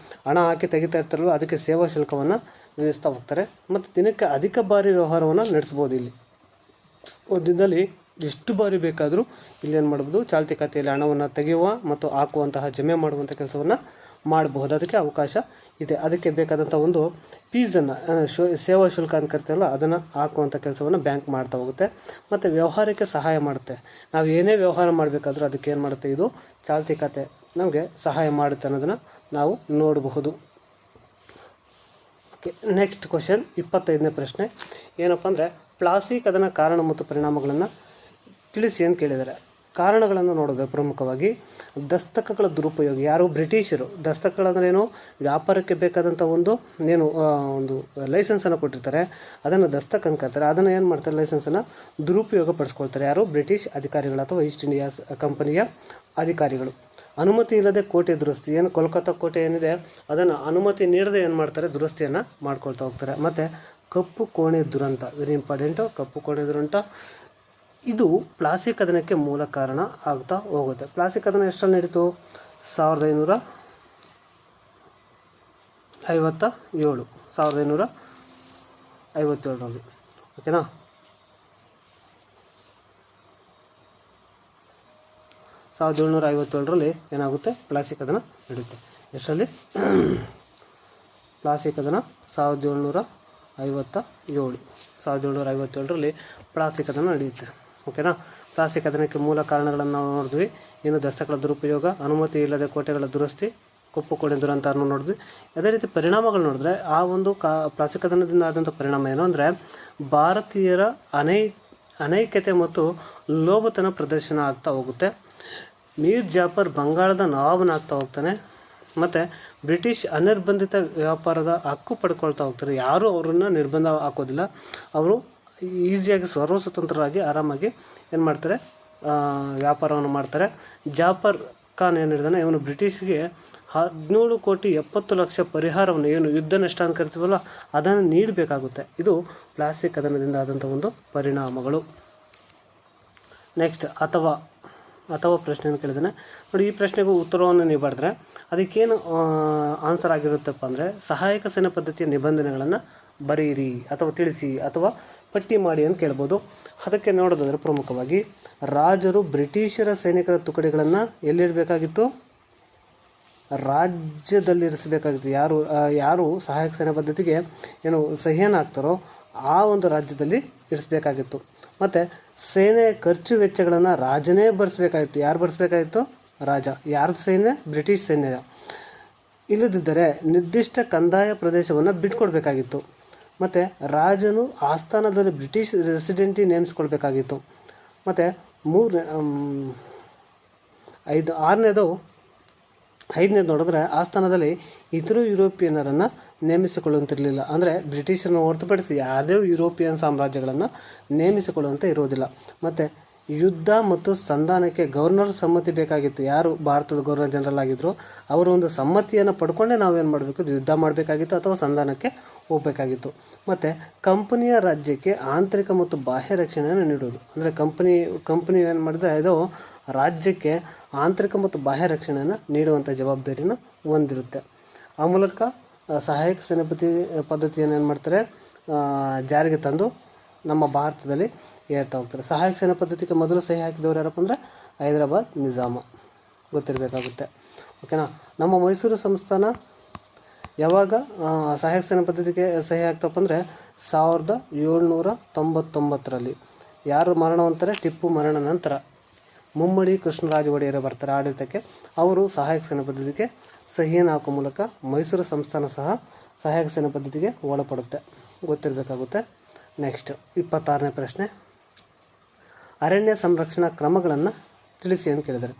ಹಣ ಹಾಕಿ ತೆಗಿತಾ ಇರ್ತಾರಲ್ವ ಅದಕ್ಕೆ ಸೇವಾ ಶುಲ್ಕವನ್ನು ವಿಧಿಸ್ತಾ ಹೋಗ್ತಾರೆ. ಮತ್ತು ದಿನಕ್ಕೆ ಅಧಿಕ ಬಾರಿ ವ್ಯವಹಾರವನ್ನು ನಡೆಸ್ಬೋದು. ಇಲ್ಲಿ ದಿನದಲ್ಲಿ ಎಷ್ಟು ಬಾರಿ ಬೇಕಾದರೂ ಇಲ್ಲಿ ಏನು ಮಾಡ್ಬೋದು, ಚಾಲ್ತಿ ಖಾತೆಯಲ್ಲಿ ಹಣವನ್ನು ತೆಗೆಯುವ ಮತ್ತು ಹಾಕುವಂತಹ ಜಮೆ ಮಾಡುವಂಥ ಕೆಲಸವನ್ನು ಮಾಡಬಹುದು. ಅದಕ್ಕೆ ಅವಕಾಶ ಇದೆ. ಅದಕ್ಕೆ ಬೇಕಾದಂಥ ಒಂದು ಫೀಸನ್ನು ಸೇವಾ ಶುಲ್ಕ ಅಂತ ಕರಿತೀವಲ್ಲ ಅದನ್ನು ಹಾಕುವಂಥ ಕೆಲಸವನ್ನು ಬ್ಯಾಂಕ್ ಮಾಡ್ತಾ ಹೋಗುತ್ತೆ. ಮತ್ತು ವ್ಯವಹಾರಕ್ಕೆ ಸಹಾಯ ಮಾಡುತ್ತೆ. ನಾವು ಏನೇ ವ್ಯವಹಾರ ಮಾಡಬೇಕಾದ್ರೂ ಅದಕ್ಕೆ ಏನು ಮಾಡುತ್ತೆ, ಇದು ಚಾಲ್ತಿ ಖಾತೆ ನಮಗೆ ಸಹಾಯ ಮಾಡುತ್ತೆ ಅನ್ನೋದನ್ನು ನಾವು ನೋಡಬಹುದು. ಓಕೆ, ನೆಕ್ಸ್ಟ್ ಕ್ವಶನ್ 25ನೇ ಪ್ರಶ್ನೆ ಏನಪ್ಪ ಅಂದರೆ ಪ್ಲಾಸಿ ಕದನ ಕಾರಣ ಮತ್ತು ಪರಿಣಾಮಗಳನ್ನು ತಿಳಿಸಿ ಅಂತ ಕೇಳಿದ್ದಾರೆ. ಕಾರಣಗಳನ್ನು ನೋಡೋದು ಪ್ರಮುಖವಾಗಿ ದಸ್ತಕಗಳ ದುರುಪಯೋಗ. ಯಾರು ಬ್ರಿಟಿಷರು ದಸ್ತಕಗಳಂದ್ರೆ ಏನು, ವ್ಯಾಪಾರಕ್ಕೆ ಬೇಕಾದಂಥ ಒಂದು ಲೈಸೆನ್ಸನ್ನು ಕೊಟ್ಟಿರ್ತಾರೆ, ಅದನ್ನು ದಸ್ತಕ್ ಅನ್ಕೊಳ್ತಾರೆ. ಅದನ್ನು ಏನು ಮಾಡ್ತಾರೆ, ಲೈಸೆನ್ಸನ್ನು ದುರುಪಯೋಗ ಪಡಿಸ್ಕೊಳ್ತಾರೆ. ಯಾರು ಬ್ರಿಟಿಷ್ ಅಧಿಕಾರಿಗಳು ಅಥವಾ ಈಸ್ಟ್ ಇಂಡಿಯಾ ಕಂಪನಿಯ ಅಧಿಕಾರಿಗಳು. ಅನುಮತಿ ಇಲ್ಲದೆ ಕೋಟೆ ದುರಸ್ತಿ. ಏನು ಕೋಲ್ಕತ್ತಾ ಕೋಟೆ ಏನಿದೆ ಅದನ್ನು ಅನುಮತಿ ನೀಡದೆ ಏನು ಮಾಡ್ತಾರೆ, ದುರಸ್ತಿಯನ್ನು ಮಾಡ್ಕೊಳ್ತಾ ಹೋಗ್ತಾರೆ. ಮತ್ತು ಕಪ್ಪು ಕೋಣೆ ದುರಂತ, ವೆರಿ ಇಂಪಾರ್ಟೆಂಟು. ಕಪ್ಪು ಕೋಣೆ ದುರಂತ ಇದು ಪ್ಲಾಸಿ ಕದನಕ್ಕೆ ಮೂಲ ಕಾರಣ ಆಗ್ತಾ ಹೋಗುತ್ತೆ. ಪ್ಲಾಸಿ ಕದನ ಎಷ್ಟರಲ್ಲಿ ನಡೀತು, 1557 ಓಕೆನಾ. ಏನಾಗುತ್ತೆ, ಪ್ಲಾಸಿ ಕದನ ನಡೆಯುತ್ತೆ. ಎಷ್ಟರಲ್ಲಿ, ಪ್ಲಾಸಿ ಕದನ 1757 ಪ್ಲಾಸಿ ಕದನ ನಡೆಯುತ್ತೆ. ಓಕೆನಾ. ಪ್ಲಾಸಿ ಕದನಕ್ಕೆ ಮೂಲ ಕಾರಣಗಳನ್ನು ನಾವು ನೋಡಿದ್ವಿ. ಏನು ದಸ್ತಕಗಳ ದುರುಪಯೋಗ, ಅನುಮತಿ ಇಲ್ಲದೆ ಕೋಟೆಗಳ ದುರಸ್ತಿ, ಕಪ್ಪು ಕೋಣೆ ದುರಂತ ನೋಡಿದ್ವಿ. ಅದೇ ರೀತಿ ಪರಿಣಾಮಗಳು ನೋಡಿದ್ರೆ ಆ ಒಂದು ಪ್ಲಾಸಿ ಕದನದಿಂದ ಆದಂಥ ಪರಿಣಾಮ ಏನು ಅಂದರೆ ಭಾರತೀಯರ ಅನೈಕ್ಯತೆ ಮತ್ತು ಲೋಭತನ ಪ್ರದರ್ಶನ ಆಗ್ತಾ ಹೋಗುತ್ತೆ. ಮೀರ್ ಜಾಫರ್ ಬಂಗಾಳದ ನವಾಬನಾಗ್ತಾ ಹೋಗ್ತಾನೆ. ಮತ್ತು ಬ್ರಿಟಿಷ್ ಅನಿರ್ಬಂಧಿತ ವ್ಯಾಪಾರದ ಹಕ್ಕು ಪಡ್ಕೊಳ್ತಾ ಹೋಗ್ತಾರೆ. ಯಾರೂ ಅವರನ್ನು ನಿರ್ಬಂಧ ಹಾಕೋದಿಲ್ಲ. ಅವರು ಈಸಿಯಾಗಿ ಸರ್ವಸ್ವತಂತ್ರರಾಗಿ ಆರಾಮಾಗಿ ಏನು ಮಾಡ್ತಾರೆ, ವ್ಯಾಪಾರವನ್ನು ಮಾಡ್ತಾರೆ. ಜಾಫರ್ ಖಾನ್ ಏನು ಹೇಳಿದಾನೆ, ಇವನು ಬ್ರಿಟಿಷ್ಗೆ 17,70,00,000 ಪರಿಹಾರವನ್ನು, ಏನು ಯುದ್ಧ ನಷ್ಟ ಅಂತ ಕರಿತೀವಲ್ಲ ಅದನ್ನು ನೀಡಬೇಕಾಗುತ್ತೆ. ಇದು ಪ್ಲಾಸಿ ಕದನದಿಂದ ಆದಂಥ ಒಂದು ಪರಿಣಾಮಗಳು. ನೆಕ್ಸ್ಟ್ ಅಥವಾ ಪ್ರಶ್ನೆಯನ್ನು ಕೇಳಿದ್ದಾನೆ ನೋಡಿ. ಈ ಪ್ರಶ್ನೆಗೂ ಉತ್ತರವನ್ನು ನೀವು ಬರೆದ್ರೆ ಅದಕ್ಕೇನು ಆನ್ಸರ್ ಆಗಿರುತ್ತಪ್ಪ ಅಂದರೆ ಸಹಾಯಕ ಸೇನಾ ಪದ್ಧತಿಯ ನಿಬಂಧನೆಗಳನ್ನು ಬರೆಯಿರಿ ಅಥವಾ ತಿಳಿಸಿ ಅಥವಾ ಪಟ್ಟಿ ಮಾಡಿ ಅಂತ ಕೇಳ್ಬೋದು. ಅದಕ್ಕೆ ನೋಡೋದಾದರೆ ಪ್ರಮುಖವಾಗಿ ರಾಜರು ಬ್ರಿಟಿಷರ ಸೈನಿಕರ ತುಕಡಿಗಳನ್ನು ಎಲ್ಲಿಡಬೇಕಾಗಿತ್ತು, ರಾಜ್ಯದಲ್ಲಿರಿಸಬೇಕಾಗಿತ್ತು. ಯಾರು ಸಹಾಯಕ ಸೇನಾ ಪದ್ಧತಿಗೆ ಏನು ಸಹಿಯನ್ನು ಹಾಕ್ತಾರೋ ಆ ಒಂದು ರಾಜ್ಯದಲ್ಲಿ ಇರಿಸಬೇಕಾಗಿತ್ತು. ಮತ್ತು ಸೇನೆಯ ಖರ್ಚು ವೆಚ್ಚಗಳನ್ನು ರಾಜನೇ ಭರಿಸಬೇಕಾಗಿತ್ತು. ಯಾರು ಭರಿಸಬೇಕಾಗಿತ್ತು, ರಾಜ. ಯಾರ್ದು ಸೈನ್ಯ, ಬ್ರಿಟಿಷ್ ಸೈನ್ಯ. ಇಲ್ಲದಿದ್ದರೆ ನಿರ್ದಿಷ್ಟ ಕಂದಾಯ ಪ್ರದೇಶವನ್ನು ಬಿಟ್ಕೊಡ್ಬೇಕಾಗಿತ್ತು. ಮತ್ತು ರಾಜನು ಆಸ್ಥಾನದಲ್ಲಿ ಬ್ರಿಟಿಷ್ ರೆಸಿಡೆಂಟಿ ನೇಮಿಸ್ಕೊಳ್ಬೇಕಾಗಿತ್ತು. ಮತ್ತು ಐದನೇದು ನೋಡಿದ್ರೆ ಆಸ್ಥಾನದಲ್ಲಿ ಇತರ ಯುರೋಪಿಯನ್ನರನ್ನು ನೇಮಿಸಿಕೊಳ್ಳುವಂತಿರಲಿಲ್ಲ. ಅಂದರೆ ಬ್ರಿಟಿಷರನ್ನು ಹೊರತುಪಡಿಸಿ ಯಾವುದೇ ಯುರೋಪಿಯನ್ ಸಾಮ್ರಾಜ್ಯಗಳನ್ನು ನೇಮಿಸಿಕೊಳ್ಳುವಂತೆ ಇರುವುದಿಲ್ಲ. ಮತ್ತು ಯುದ್ಧ ಮತ್ತು ಸಂಧಾನಕ್ಕೆ ಗವರ್ನರ್ ಸಮ್ಮತಿ ಬೇಕಾಗಿತ್ತು. ಯಾರು ಭಾರತದ ಗವರ್ನರ್ ಜನರಲ್ ಆಗಿದ್ದರು ಅವರು ಒಂದು ಸಮ್ಮತಿಯನ್ನು ಪಡ್ಕೊಂಡೇ ನಾವೇನು ಮಾಡಬೇಕು, ಯುದ್ಧ ಮಾಡಬೇಕಾಗಿತ್ತು ಅಥವಾ ಸಂಧಾನಕ್ಕೆ ಹೋಗಬೇಕಾಗಿತ್ತು. ಮತ್ತು ಕಂಪನಿಯ ರಾಜ್ಯಕ್ಕೆ ಆಂತರಿಕ ಮತ್ತು ಬಾಹ್ಯ ರಕ್ಷಣೆಯನ್ನು ನೀಡುವುದು. ಅಂದರೆ ಕಂಪನಿ ಏನು ಮಾಡಿದ್ರೆ ಇದು ರಾಜ್ಯಕ್ಕೆ ಆಂತರಿಕ ಮತ್ತು ಬಾಹ್ಯ ರಕ್ಷಣೆಯನ್ನು ನೀಡುವಂಥ ಜವಾಬ್ದಾರಿಯನ್ನು ಹೊಂದಿರುತ್ತೆ. ಆ ಮೂಲಕ ಸಹಾಯಕ ಸೇನಾ ಪದ್ಧತಿಯನ್ನು ಏನು ಮಾಡ್ತಾರೆ, ಜಾರಿಗೆ ತಂದು ನಮ್ಮ ಭಾರತದಲ್ಲಿ ಹೇಳ್ತಾ ಹೋಗ್ತಾರೆ. ಸಹಾಯಕ ಸೇನಾ ಪದ್ಧತಿಗೆ ಮೊದಲು ಸಹಿ ಹಾಕಿದವರು ಯಾರಪ್ಪ ಅಂದರೆ ಹೈದರಾಬಾದ್ ನಿಜಾಮ, ಗೊತ್ತಿರಬೇಕಾಗುತ್ತೆ. ಓಕೆನಾ. ನಮ್ಮ ಮೈಸೂರು ಸಂಸ್ಥಾನ ಯಾವಾಗ ಸಹಾಯಕ ಸೇನಾ ಪದ್ಧತಿಗೆ ಸಹಿ ಆಗ್ತಪ್ಪ ಅಂದರೆ 1799. ಯಾರು ಮರಣವಂತಾರೆ, ಟಿಪ್ಪು ಮರಣ ನಂತರ ಮುಮ್ಮಡಿ ಕೃಷ್ಣರಾಜ ಒಡೆಯರ್ ಬರ್ತಾರೆ ಆಡಳಿತಕ್ಕೆ. ಅವರು ಸಹಾಯಕ ಸೇನಾ ಪದ್ಧತಿಗೆ ಸಹಿಯನ್ನು ಹಾಕೋ ಮೂಲಕ ಮೈಸೂರು ಸಂಸ್ಥಾನ ಸಹ ಸಹಾಯಕ ಸೇನಾ ಪದ್ಧತಿಗೆ ಒಳಪಡುತ್ತೆ, ಗೊತ್ತಿರಬೇಕಾಗುತ್ತೆ. ನೆಕ್ಸ್ಟ್ 26ನೇ ಪ್ರಶ್ನೆ, ಅರಣ್ಯ ಸಂರಕ್ಷಣಾ ಕ್ರಮಗಳನ್ನು ತಿಳಿಸಿ ಅಂತ ಕೇಳಿದ್ದಾರೆ.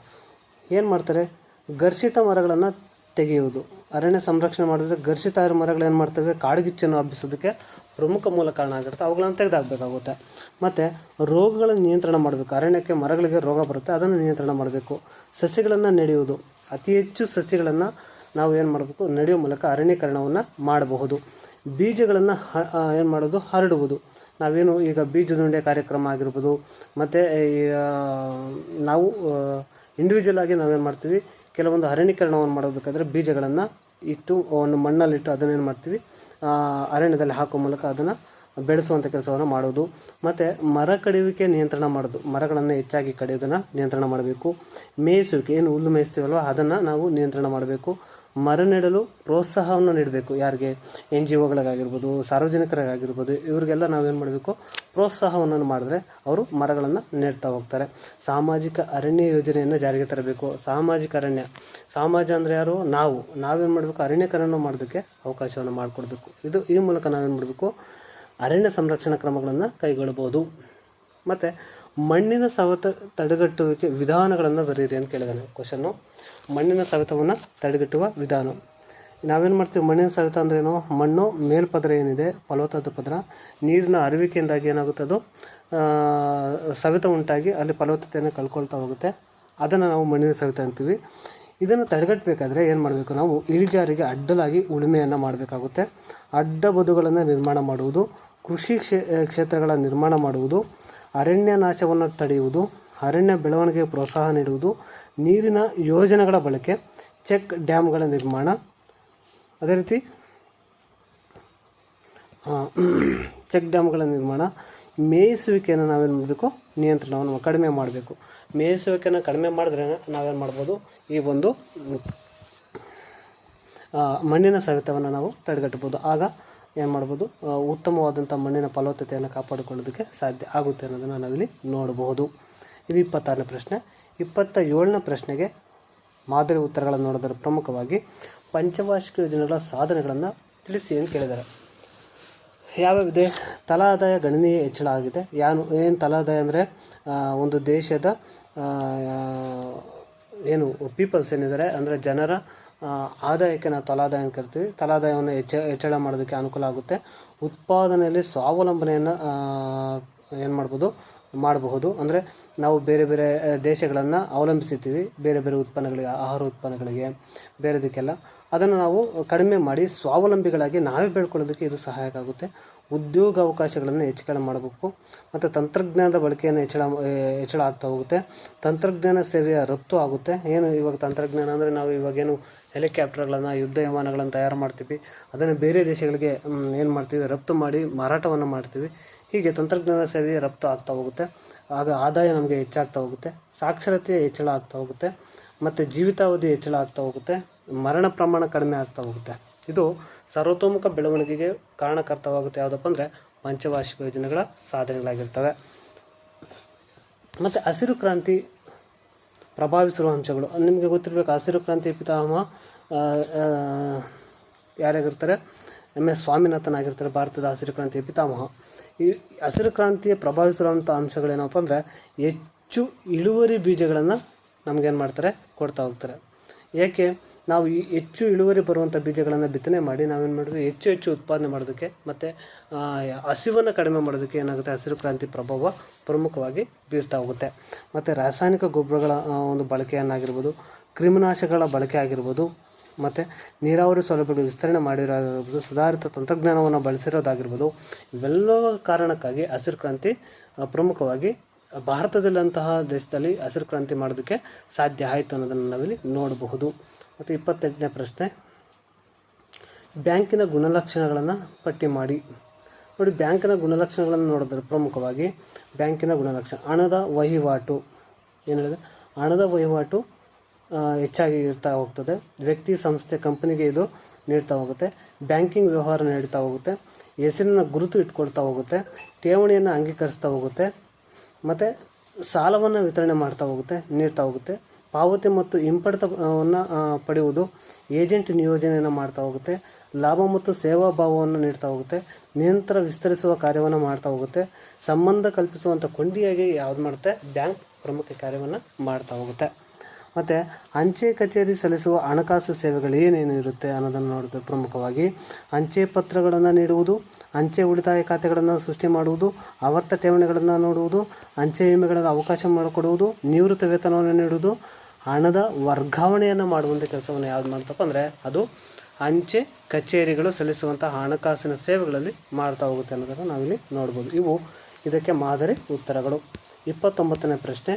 ಏನು ಮಾಡ್ತಾರೆ, ಘರ್ಷಿತ ಮರಗಳನ್ನು ತೆಗೆಯುವುದು. ಅರಣ್ಯ ಸಂರಕ್ಷಣೆ ಮಾಡಿದ್ರೆ ಘರ್ಷಿತ ಮರಗಳು ಏನು ಮಾಡ್ತವೆ, ಕಾಡ್ಗಿಚ್ಚನ್ನು ಹಬ್ಬಿಸೋದಕ್ಕೆ ಪ್ರಮುಖ ಮೂಲ ಕಾರಣ ಆಗಿರುತ್ತೆ. ಅವುಗಳನ್ನು ತೆಗೆದಾಕಬೇಕಾಗುತ್ತೆ. ಮತ್ತು ರೋಗಗಳನ್ನು ನಿಯಂತ್ರಣ ಮಾಡಬೇಕು. ಅರಣ್ಯಕ್ಕೆ ಮರಗಳಿಗೆ ರೋಗ ಬರುತ್ತೆ, ಅದನ್ನು ನಿಯಂತ್ರಣ ಮಾಡಬೇಕು. ಸಸ್ಯಗಳನ್ನು ನೆಡೆಯುವುದು. ಅತಿ ಹೆಚ್ಚು ಸಸ್ಯಗಳನ್ನು ನಾವು ಏನು ಮಾಡಬೇಕು, ನಡೆಯುವ ಮೂಲಕ ಅರಣ್ಯೀಕರಣವನ್ನು ಮಾಡಬಹುದು. ಬೀಜಗಳನ್ನು ಏನು ಮಾಡೋದು, ಹರಡುವುದು. ನಾವೇನು ಈಗ ಬೀಜದುಂಡೆ ಕಾರ್ಯಕ್ರಮ ಆಗಿರ್ಬೋದು, ಮತ್ತು ನಾವು ಇಂಡಿವಿಜುವಲ್ ಆಗಿ ನಾವೇನು ಮಾಡ್ತೀವಿ, ಕೆಲವೊಂದು ಅರಣ್ಯೀಕರಣವನ್ನು ಮಾಡಬೇಕಾದ್ರೆ ಬೀಜಗಳನ್ನು ಇಟ್ಟು ಒಂದು ಮಣ್ಣಲ್ಲಿಟ್ಟು ಅದನ್ನೇನು ಮಾಡ್ತೀವಿ, ಅರಣ್ಯದಲ್ಲಿ ಹಾಕುವ ಮೂಲಕ ಅದನ್ನು ಬೆಳೆಸುವಂಥ ಕೆಲಸವನ್ನು ಮಾಡೋದು. ಮತ್ತು ಮರ ಕಡಿಯುವಿಕೆ ನಿಯಂತ್ರಣ ಮಾಡೋದು. ಮರಗಳನ್ನು ಹೆಚ್ಚಾಗಿ ಕಡಿಯೋದನ್ನು ನಿಯಂತ್ರಣ ಮಾಡಬೇಕು. ಮೇಯಿಸುವಿಕೆ, ಏನು ಹುಲ್ಲು ಮೇಯಿಸ್ತೀವಲ್ವ ಅದನ್ನು ನಾವು ನಿಯಂತ್ರಣ ಮಾಡಬೇಕು. ಮರ ನೆಡಲು ಪ್ರೋತ್ಸಾಹವನ್ನು ನೀಡಬೇಕು. ಯಾರಿಗೆ, NGOಗಳಿಗಾಗಿರ್ಬೋದು, ಸಾರ್ವಜನಿಕರಿಗಾಗಿರ್ಬೋದು, ಇವರಿಗೆಲ್ಲ ನಾವೇನು ಮಾಡಬೇಕು, ಪ್ರೋತ್ಸಾಹವನ್ನು ಮಾಡಿದ್ರೆ ಅವರು ಮರಗಳನ್ನು ನೆಡ್ತಾ ಹೋಗ್ತಾರೆ. ಸಾಮಾಜಿಕ ಅರಣ್ಯ ಯೋಜನೆಯನ್ನು ಜಾರಿಗೆ ತರಬೇಕು. ಸಾಮಾಜಿಕ ಅರಣ್ಯ, ಸಮಾಜ ಅಂದರೆ ಯಾರು, ನಾವೇನು ಮಾಡಬೇಕು, ಅರಣ್ಯೀಕರಣ ಮಾಡೋದಕ್ಕೆ ಅವಕಾಶವನ್ನು ಮಾಡಿಕೊಡ್ಬೇಕು. ಈ ಮೂಲಕ ನಾವೇನು ಮಾಡಬೇಕು, ಅರಣ್ಯ ಸಂರಕ್ಷಣಾ ಕ್ರಮಗಳನ್ನು ಕೈಗೊಳ್ಳಬಹುದು. ಮತ್ತು ಮಣ್ಣಿನ ಸವೆತ ತಡೆಗಟ್ಟುವಿಕೆ ವಿಧಾನಗಳನ್ನು ಬರೀರಿ ಅಂತ ಕೇಳಿದಾನೆ ಕ್ವಶನ್ನು. ಮಣ್ಣಿನ ಸವೆತವನ್ನು ತಡೆಗಟ್ಟುವ ವಿಧಾನ. ನಾವೇನು ಮಾಡ್ತೀವಿ, ಮಣ್ಣಿನ ಸವೆತ ಅಂದ್ರೇನು, ಮಣ್ಣು ಮೇಲ್ಪದರ ಏನಿದೆ, ಫಲವತ್ತಾದ ಪದರ, ನೀರಿನ ಹರಿವಿಕೆಯಿಂದಾಗಿ ಏನಾಗುತ್ತೆ, ಅದು ಸವೆತ ಉಂಟಾಗಿ ಅಲ್ಲಿ ಫಲವತ್ತತೆಯನ್ನು ಕಳ್ಕೊಳ್ತಾ ಹೋಗುತ್ತೆ. ಅದನ್ನು ನಾವು ಮಣ್ಣಿನ ಸವೆತ ಅಂತೀವಿ. ಇದನ್ನು ತಡೆಗಟ್ಟಬೇಕಾದ್ರೆ ಏನು ಮಾಡಬೇಕು, ನಾವು ಇಳಿಜಾರಿಗೆ ಅಡ್ಡಲಾಗಿ ಉಳುಮೆಯನ್ನು ಮಾಡಬೇಕಾಗುತ್ತೆ. ಅಡ್ಡ ಬದುಗಳನ್ನು ನಿರ್ಮಾಣ ಮಾಡುವುದು, ಕೃಷಿ ಕ್ಷೇತ್ರಗಳ ನಿರ್ಮಾಣ ಮಾಡುವುದು, ಅರಣ್ಯ ನಾಶವನ್ನು ತಡೆಯುವುದು, ಅರಣ್ಯ ಬೆಳವಣಿಗೆಗೆ ಪ್ರೋತ್ಸಾಹ ನೀಡುವುದು, ನೀರಿನ ಯೋಜನೆಗಳ ಬಳಕೆ, ಚೆಕ್ ಡ್ಯಾಮ್ಗಳ ನಿರ್ಮಾಣ, ಅದೇ ರೀತಿ ಚೆಕ್ ಡ್ಯಾಮ್ಗಳ ನಿರ್ಮಾಣ. ಮೇಯಿಸುವಿಕೆಯನ್ನು ನಾವೇನು ಮಾಡಬೇಕು, ನಿಯಂತ್ರಣವನ್ನು ಕಡಿಮೆ ಮಾಡಬೇಕು. ಮೇಯಿಸುವಿಕೆಯನ್ನು ಕಡಿಮೆ ಮಾಡಿದ್ರೆ ನಾವೇನು ಮಾಡ್ಬೋದು, ಈ ಒಂದು ಮಣ್ಣಿನ ಸವೆತವನ್ನು ನಾವು ತಡೆಗಟ್ಟಬೋದು. ಆಗ ಏನು ಮಾಡ್ಬೋದು, ಉತ್ತಮವಾದಂಥ ಮಣ್ಣಿನ ಫಲವತ್ತತೆಯನ್ನು ಕಾಪಾಡಿಕೊಳ್ಳೋದಕ್ಕೆ ಸಾಧ್ಯ ಆಗುತ್ತೆ ಅನ್ನೋದನ್ನು ನಾವಿಲ್ಲಿ ನೋಡಬಹುದು. ಇದು 26ನೇ ಪ್ರಶ್ನೆ. 27ನೇ ಪ್ರಶ್ನೆಗೆ ಮಾದರಿ ಉತ್ತರಗಳನ್ನು ನೋಡಿದರೆ ಪ್ರಮುಖವಾಗಿ ಪಂಚವಾರ್ಷಿಕ ಯೋಜನೆಗಳ ಸಾಧನೆಗಳನ್ನು ತಿಳಿಸಿ ಅಂತ ಕೇಳಿದ್ದಾರೆ. ಯಾವ್ಯಾವಿದೆ? ತಲಾದಾಯ ಗಣನೀಯ ಹೆಚ್ಚಳ ಆಗಿದೆ. ಏನು ತಲಾದಾಯ ಅಂದರೆ ಒಂದು ದೇಶದ ಏನು ಪೀಪಲ್ಸ್ ಏನಿದ್ದಾರೆ ಅಂದರೆ ಜನರ ಆದಾಯಕ್ಕೆ ನಾವು ತಲಾದಾಯ ಅಂತ ಕರಿತೀವಿ. ತಲಾದಾಯವನ್ನು ಹೆಚ್ಚಳ ಮಾಡೋದಕ್ಕೆ ಅನುಕೂಲ ಆಗುತ್ತೆ. ಉತ್ಪಾದನೆಯಲ್ಲಿ ಸ್ವಾವಲಂಬನೆಯನ್ನು ಏನು ಮಾಡಬಹುದು. ಅಂದರೆ ನಾವು ಬೇರೆ ಬೇರೆ ದೇಶಗಳನ್ನು ಅವಲಂಬಿಸಿರ್ತೀವಿ, ಬೇರೆ ಬೇರೆ ಉತ್ಪನ್ನಗಳಿಗೆ, ಆಹಾರ ಉತ್ಪನ್ನಗಳಿಗೆ, ಬೇರೆದಕ್ಕೆಲ್ಲ. ಅದನ್ನು ನಾವು ಕಡಿಮೆ ಮಾಡಿ ಸ್ವಾವಲಂಬಿಗಳಾಗಿ ನಾವೇ ಬೆಳ್ಕೊಳ್ಳೋದಕ್ಕೆ ಇದು ಸಹಾಯಕ ಆಗುತ್ತೆ. ಉದ್ಯೋಗ ಅವಕಾಶಗಳನ್ನು ಹೆಚ್ಚಳ ಮಾಡಬೇಕು. ಮತ್ತು ತಂತ್ರಜ್ಞಾನದ ಬಳಕೆಯನ್ನು ಹೆಚ್ಚಳ ಆಗ್ತಾ ಹೋಗುತ್ತೆ. ತಂತ್ರಜ್ಞಾನ ಸೇವೆಯ ರಫ್ತು ಆಗುತ್ತೆ. ಏನು ಇವಾಗ ತಂತ್ರಜ್ಞಾನ ಅಂದರೆ ನಾವು ಇವಾಗೇನು ಹೆಲಿಕಾಪ್ಟರ್ಗಳನ್ನು, ಯುದ್ಧ ವಿಮಾನಗಳನ್ನು ತಯಾರು ಮಾಡ್ತೀವಿ, ಅದನ್ನು ಬೇರೆ ದೇಶಗಳಿಗೆ ಏನು ಮಾಡ್ತೀವಿ, ರಫ್ತು ಮಾಡಿ ಮಾರಾಟವನ್ನು ಮಾಡ್ತೀವಿ. ಹೀಗೆ ತಂತ್ರಜ್ಞಾನ ಸೇವೆ ರಫ್ತು ಆಗ್ತಾ ಹೋಗುತ್ತೆ. ಆಗ ಆದಾಯ ನಮಗೆ ಹೆಚ್ಚಾಗ್ತಾ ಹೋಗುತ್ತೆ. ಸಾಕ್ಷರತೆ ಹೆಚ್ಚಳ ಆಗ್ತಾ ಹೋಗುತ್ತೆ. ಮತ್ತು ಜೀವಿತಾವಧಿ ಹೆಚ್ಚಳ ಆಗ್ತಾ ಹೋಗುತ್ತೆ. ಮರಣ ಪ್ರಮಾಣ ಕಡಿಮೆ ಆಗ್ತಾ ಹೋಗುತ್ತೆ. ಇದು ಸರ್ವತೋಮುಖ ಬೆಳವಣಿಗೆಗೆ ಕಾರಣಕರ್ತವಾಗುತ್ತೆ. ಯಾವುದಪ್ಪ ಅಂದರೆ ಪಂಚವಾರ್ಷಿಕ ಯೋಜನೆಗಳ ಸಾಧನೆಗಳಾಗಿರ್ತವೆ. ಮತ್ತು ಹಸಿರು ಕ್ರಾಂತಿ ಪ್ರಭಾವಿಸಿರುವ ಅಂಶಗಳು ನಿಮಗೆ ಗೊತ್ತಿರಬೇಕು. ಹಸಿರು ಕ್ರಾಂತಿ ಪಿತಾಮಹ ಯಾರಾಗಿರ್ತಾರೆ? MS ಸ್ವಾಮಿನಾಥನ್ ಆಗಿರ್ತಾರೆ, ಭಾರತದ ಹಸಿರು ಕ್ರಾಂತಿಯ ಪಿತಾಮಹ. ಈ ಹಸಿರು ಕ್ರಾಂತಿಯ ಪ್ರಭಾವಿಸಿರುವಂಥ ಅಂಶಗಳೇನಪ್ಪ ಅಂದರೆ ಹೆಚ್ಚು ಇಳುವರಿ ಬೀಜಗಳನ್ನು ನಮಗೇನು ಮಾಡ್ತಾರೆ, ಕೊಡ್ತಾ ಹೋಗ್ತಾರೆ. ಏಕೆ? ನಾವು ಈ ಹೆಚ್ಚು ಇಳುವರಿ ಬರುವಂಥ ಬೀಜಗಳನ್ನು ಬಿತ್ತನೆ ಮಾಡಿ ನಾವೇನು ಮಾಡಿದ್ವಿ, ಹೆಚ್ಚು ಉತ್ಪಾದನೆ ಮಾಡೋದಕ್ಕೆ ಮತ್ತು ಹಸಿವನ್ನು ಕಡಿಮೆ ಮಾಡೋದಕ್ಕೆ ಏನಾಗುತ್ತೆ, ಹಸಿರು ಕ್ರಾಂತಿ ಪ್ರಭಾವ ಪ್ರಮುಖವಾಗಿ ಬೀರ್ತಾ ಹೋಗುತ್ತೆ. ಮತ್ತು ರಾಸಾಯನಿಕ ಗೊಬ್ಬರಗಳ ಒಂದು ಬಳಕೆಯನ್ನಾಗಿರ್ಬೋದು, ಕ್ರಿಮಿನಾಶಕಗಳ ಬಳಕೆ ಆಗಿರ್ಬೋದು, ಮತ್ತು ನೀರಾವರಿ ಸೌಲಭ್ಯಗಳು ವಿಸ್ತರಣೆ ಮಾಡಿರೋದಿರ್ಬೋದು, ಸುಧಾರಿತ ತಂತ್ರಜ್ಞಾನವನ್ನು ಬಳಸಿರೋದಾಗಿರ್ಬೋದು, ಇವೆಲ್ಲವ ಕಾರಣಕ್ಕಾಗಿ ಹಸಿರು ಕ್ರಾಂತಿ ಪ್ರಮುಖವಾಗಿ ಭಾರತದಲ್ಲಂತಹ ದೇಶದಲ್ಲಿ ಹಸಿರು ಕ್ರಾಂತಿ ಮಾಡೋದಕ್ಕೆ ಸಾಧ್ಯ ಆಯಿತು ಅನ್ನೋದನ್ನು ನಾವಿಲ್ಲಿ ನೋಡಬಹುದು. ಮತ್ತು 28ನೇ ಪ್ರಶ್ನೆ, ಬ್ಯಾಂಕಿನ ಗುಣಲಕ್ಷಣಗಳನ್ನು ಪಟ್ಟಿ ಮಾಡಿ. ನೋಡಿ, ಬ್ಯಾಂಕಿನ ಗುಣಲಕ್ಷಣಗಳನ್ನು ನೋಡಿದ್ರೆ ಪ್ರಮುಖವಾಗಿ ಬ್ಯಾಂಕಿನ ಗುಣಲಕ್ಷಣ ಹಣದ ವಹಿವಾಟು. ಏನು ಹೇಳಿದೆ? ಹಣದ ವಹಿವಾಟು ಹೆಚ್ಚಾಗಿ ಇರ್ತಾ ಹೋಗ್ತದೆ. ವ್ಯಕ್ತಿ, ಸಂಸ್ಥೆ, ಕಂಪನಿಗೆ ಇದು ನೀಡ್ತಾ ಹೋಗುತ್ತೆ. ಬ್ಯಾಂಕಿಂಗ್ ವ್ಯವಹಾರ ನೀಡ್ತಾ ಹೋಗುತ್ತೆ. ಹೆಸರಿನ ಗುರುತು ಇಟ್ಕೊಳ್ತಾ ಹೋಗುತ್ತೆ. ಠೇವಣಿಯನ್ನು ಅಂಗೀಕರಿಸ್ತಾ ಹೋಗುತ್ತೆ. ಮತ್ತು ಸಾಲವನ್ನು ವಿತರಣೆ ನೀಡ್ತಾ ಹೋಗುತ್ತೆ. ಪಾವತಿ ಮತ್ತು ಹಿಂಪಡೆತವನ್ನು ಪಡೆಯುವುದು, ಏಜೆಂಟ್ ನಿಯೋಜನೆಯನ್ನು ಮಾಡ್ತಾ ಹೋಗುತ್ತೆ. ಲಾಭ ಮತ್ತು ಸೇವಾ ಭಾವವನ್ನು ನೀಡ್ತಾ ಹೋಗುತ್ತೆ. ನಿರಂತರ ವಿಸ್ತರಿಸುವ ಕಾರ್ಯವನ್ನು ಮಾಡ್ತಾ ಹೋಗುತ್ತೆ. ಸಂಬಂಧ ಕಲ್ಪಿಸುವಂಥ ಕೊಂಡಿಯಾಗಿ ಯಾವ್ದು ಮಾಡುತ್ತೆ? ಬ್ಯಾಂಕ್ ಪ್ರಮುಖ ಕಾರ್ಯವನ್ನು ಮಾಡ್ತಾ ಹೋಗುತ್ತೆ. ಮತ್ತು ಅಂಚೆ ಕಚೇರಿ ಸಲ್ಲಿಸುವ ಹಣಕಾಸು ಸೇವೆಗಳು ಏನೇನು ಇರುತ್ತೆ ಅನ್ನೋದನ್ನು ನೋಡಿದ್ರೆ ಪ್ರಮುಖವಾಗಿ ಅಂಚೆ ಪತ್ರಗಳನ್ನು ನೀಡುವುದು, ಅಂಚೆ ಉಳಿತಾಯ ಖಾತೆಗಳನ್ನು ಸೃಷ್ಟಿ ಮಾಡುವುದು, ಆವರ್ತ ಠೇವಣಿಗಳನ್ನು ನೋಡುವುದು, ಅಂಚೆ ವಿಮೆಗಳಿಗೆ ಅವಕಾಶ ಮಾಡಿಕೊಡುವುದು, ನಿವೃತ್ತ ವೇತನವನ್ನು ನೀಡುವುದು, ಹಣದ ವರ್ಗಾವಣೆಯನ್ನು ಮಾಡುವಂಥ ಕೆಲಸವನ್ನು ಯಾವ್ದು ಮಾಡ್ತಪ್ಪ ಅಂದರೆ ಅದು ಅಂಚೆ ಕಚೇರಿಗಳು ಸಲ್ಲಿಸುವಂಥ ಹಣಕಾಸಿನ ಸೇವೆಗಳಲ್ಲಿ ಮಾಡ್ತಾ ಹೋಗುತ್ತೆ ಅನ್ನೋದನ್ನು ನಾವಿಲ್ಲಿ ನೋಡ್ಬೋದು. ಇವು ಇದಕ್ಕೆ ಮಾದರಿ ಉತ್ತರಗಳು. 29ನೇ ಪ್ರಶ್ನೆ,